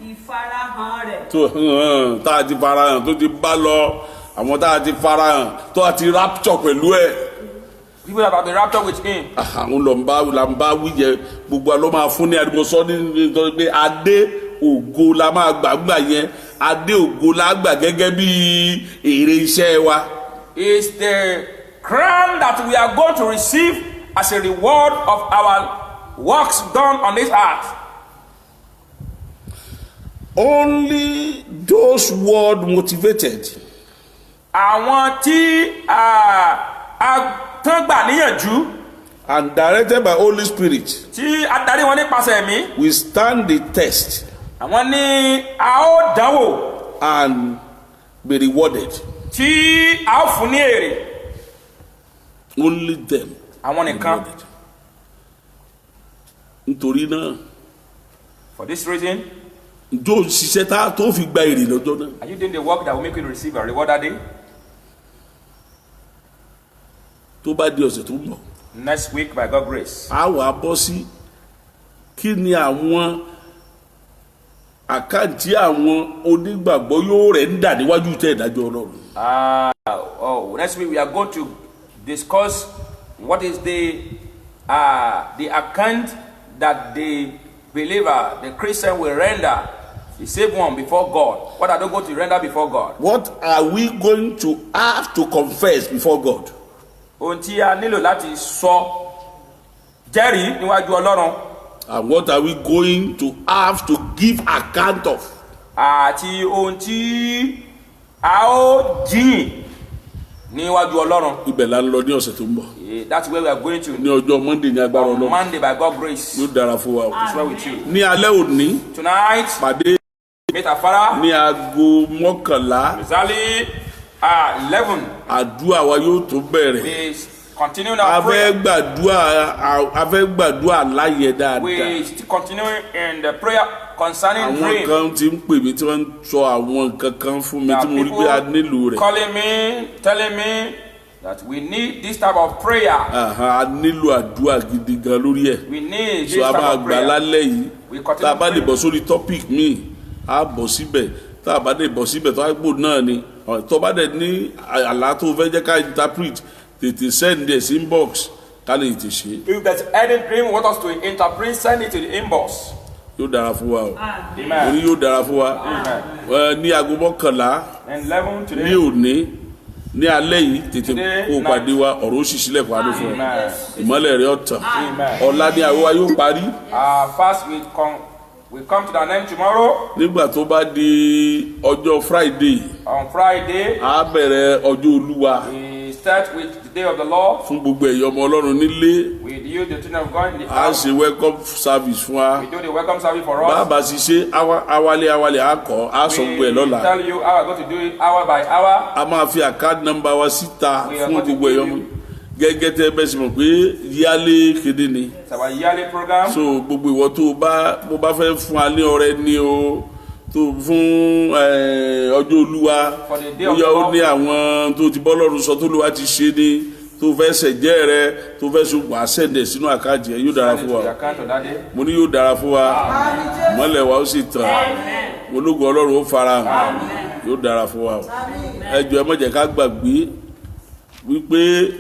ìfarahàn rẹ̀. Tá a ti farahàn tó ti bá lọ, àwọn tá a ti farahàn tó a ti rapture pẹ̀lú ẹ̀. People that have been raptured with him. Àwọn là ń bá wíjẹ gbogbo àlọ́ máa fún ní àdìmọ́sọ́ nítorí pé adé ògo la máa gbàgbà yẹn, adé ògo la gbà gẹ́gẹ́ bí èrè iṣẹ́ wa. Is the crown that we are going to receive as a reward of our works done on this earth. Only those word motivated. Àwọn tí tán gbà níyànjú. And directed by Holy Spirit. Tí adarí wọn nípasẹ̀ ẹ̀mí. We stand the test. Àwọn ní a ó dánwò. And be rewarded. Tí a ó fún ní èrè. Only them. Àwọn nìkan. Nítorí náà. For this reason. Ǹjọ́ ṣiṣẹ́ tá tó fi gba èrè lọ́jọ́ náà. Are you doing the work that will make you receive a reward that day? Tó bá di ọ̀sẹ̀ tó ń bọ̀. Next week by God's grace. A wà bọ́ sí kí ni àwọn àkáǹtì àwọn onígbàgbọ́ yóò rẹ̀ ń dà níwájú tẹ̀ ìdájọ́ Ọlọ́run. Next week we are going to discuss what is the account that the believer, the Christian will render, the saved one before God. What are they going to render before God? What are we going to have to confess before God? Ohun tí a nílò láti sọ jẹ́rìí níwájú Ọlọ́run. And what are we going to have to give account of? Àti ohun tí a ó jiyìn níwájú Ọlọ́run. Ibẹ̀ la ń lọ ní ọ̀sẹ̀ tó ń bọ̀. That's where we are going to. Ní ọjọ́ Monday ní agbára Ọlọ́run. On Monday by God's grace. Yóò dára fún wa o. It's well with you. Ní alẹ́ òní. Tonight. Pàdé. Meet our Father. Ní aago 11. Exactly 11. Àdúrà wa yóò tó bẹ̀rẹ̀. We continue our prayer. A fẹ́ gbàdúrà láyé dáadáa. We continue in the prayer concerning dream. Àwọn kan ti ń pè mí tí wọ́n ń sọ àwọn nǹkan kan fún mi tí mo rí pé a nílò rẹ̀. Calling me, telling me that we need this type of prayer. A nílò àdúrà gidi gan lórí ẹ̀. We need this type of prayer. So a máa gbà lálẹ́ yìí. Tá a bá lè bọ̀ sórí topic míì, a bọ̀ síbẹ̀. Tá a bá lè bọ̀ síbẹ̀ tó a gbò náà ni. Tó bá dẹ̀ ní àlá tó fẹ́ jẹ́ ká interpret, tètè send this inbox ká lè tè ṣe. If there's any dream you want us to interpret, send it to the inbox. Yóò dára fún wa o. Amen. Orí yóò dára fún wa. Ní aago 11 ní òní ní alẹ́ yìí tètè kó pàdé wa ọ̀rọ̀ òṣìṣẹ́ lẹ́kọ̀ọ́ adó fún ọ. Ìmọ́lẹ̀ rẹ̀ ọ̀tàn. Ọ̀la ni àwọ̀ wa yóò parí. Fast we come to the end tomorrow. Nígbà tó bá di ọjọ́ Friday. On Friday. A bẹ̀rẹ̀ ọjọ́ Olúwa. We start with the day of the Lord. Fún gbogbo ẹ̀yọ́ ọmọ Ọlọ́run nílé. We do the children of God in the house. A ṣe welcome service fún wa. We do the welcome service for us. Bàbá ṣiṣẹ́ awálé akọ a sọ gbogbo ẹ̀ lọ́la. We tell you how we are going to do it hour by hour. A máa fi account number wa síta fún gbogbo ẹ̀yọ́ ọmọ. Gẹ́gẹ́ tẹ́ bẹ́ẹ̀ sì mọ̀ pé yálé kéde ni. It's our yearly program. So gbogbo ìwọ tó bá fẹ́ fún wa ní ọrẹ ni o tó fún ọjọ́ Olúwa bóyá ó ní àwọn tó ti bọ́ lọ́rùn sọ tó Olúwa ti ṣe ni tó fẹ́ ṣẹ̀jẹ́ rẹ tó fẹ́ sọ wàá sẹ̀dẹ̀ sínú àkáǹtì ẹ̀ yóò dára fún wa mo ní yóò dára fún wa mọ́lẹ̀ wa ó sì tàn mo lógo Ọlọ́run ó fara hàn yóò dára fún wa ẹ jọ̀ọ́ ẹ má jẹ́ ká gbàgbé wípé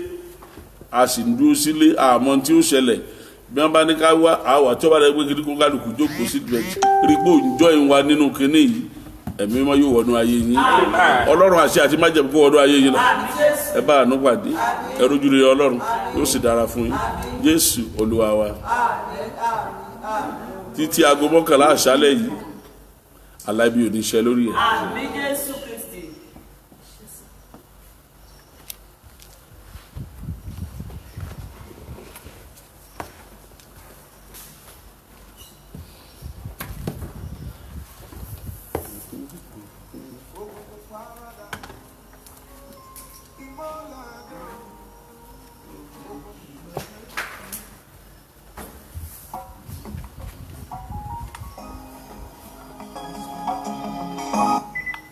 a sì ń dúró sílé àmọ́ tí ó ṣẹlẹ̀ bí wọ́n bá ní ká wá àwà tí wọ́n bá rẹ̀ pé kí kó kálukú jókòó sí ibẹ̀ rí pé òǹjọ́ ìwà nínú kinní yìí ẹ̀mí mọ́ yóò wọnú ayé yín Ọlọ́run àṣẹ àti májẹ̀mú kó wọnú ayé yín lọ ẹ bá àánú pàdé ẹ rójú rere Ọlọ́run yóò sì dára fún yín Jésù Olúwa wa títí aago 11 àṣálẹ́ yìí aláìbí ò ní ṣẹ lórí ẹ̀.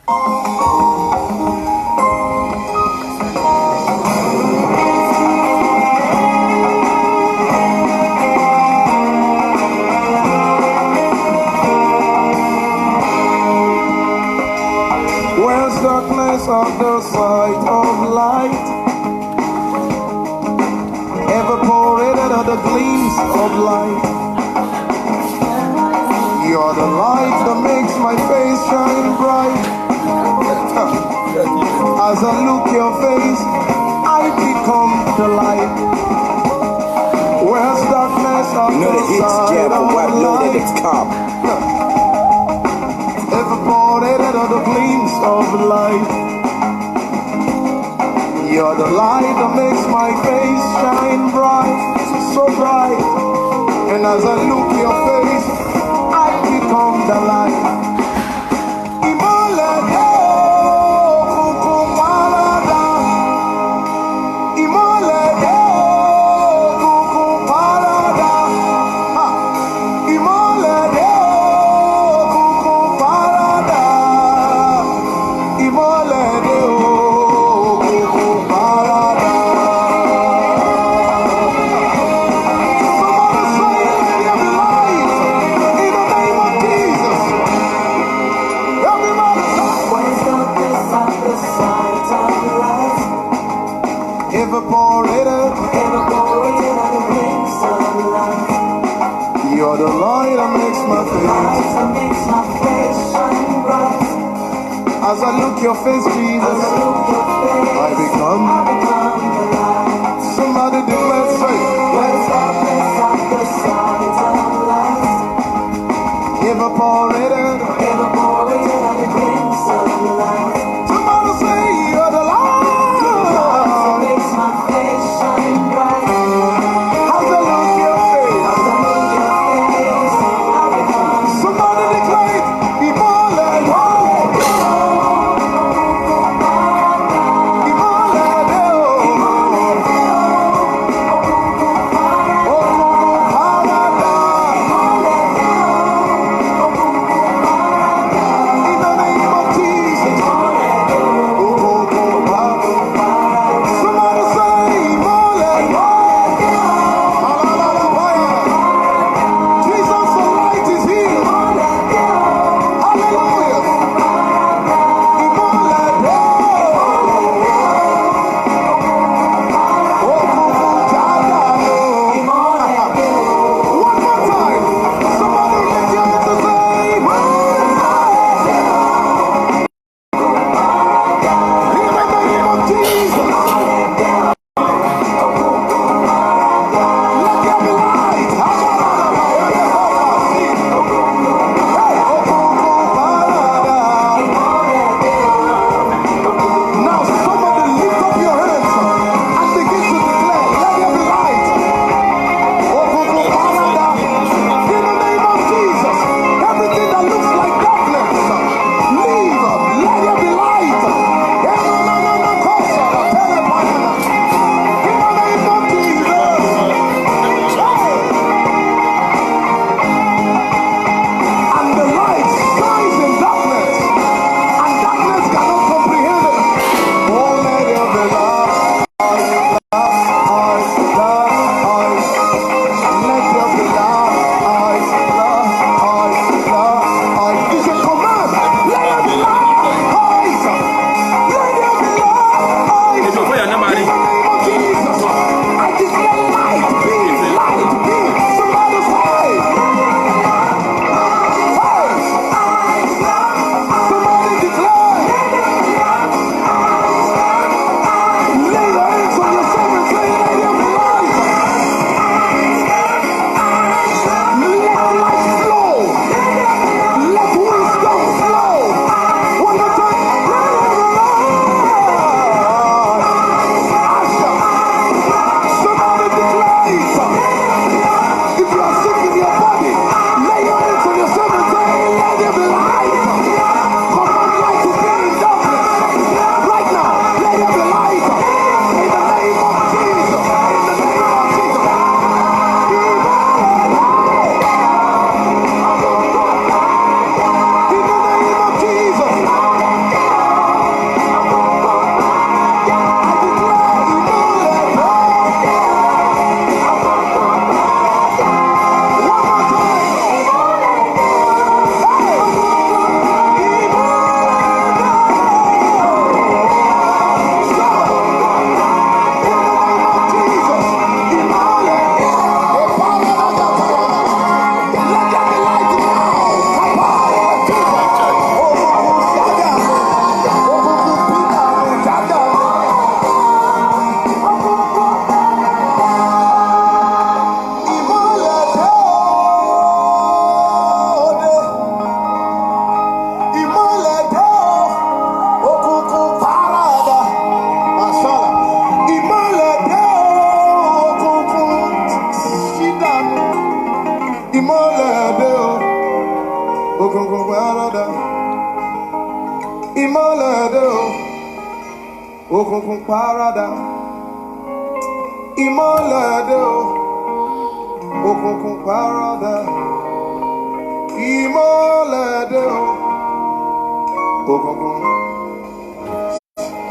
Oh darkness at the sight of light? Evaporated are the gleams of light. You're the light that makes my face shine bright. As I look your face, I become the light. Where's darkness at the sight of light? Evaporated are the gleams of light. You're the light that makes my face shine bright, so bright. And as I look your face, I become the light. Imolede okunkun parada. Imolede okunkun parada. Imolede okunkun parada. Imolede okunkun parada. Evaporated, you're the light that makes my face shine bright. As I look your face, Jesus, I become the light. Somebody declare, say, where's darkness at the sight of light? Evaporated, are the gleams of light. Somebody say, you're the light. Imolede òkùnkùn parada. Ìmọ́lẹ̀ dé o, òkùnkùn parada. Ìmọ́lẹ̀ dé o, òkùnkùn parada. Ìmọ́lẹ̀ dé o, òkùnkùn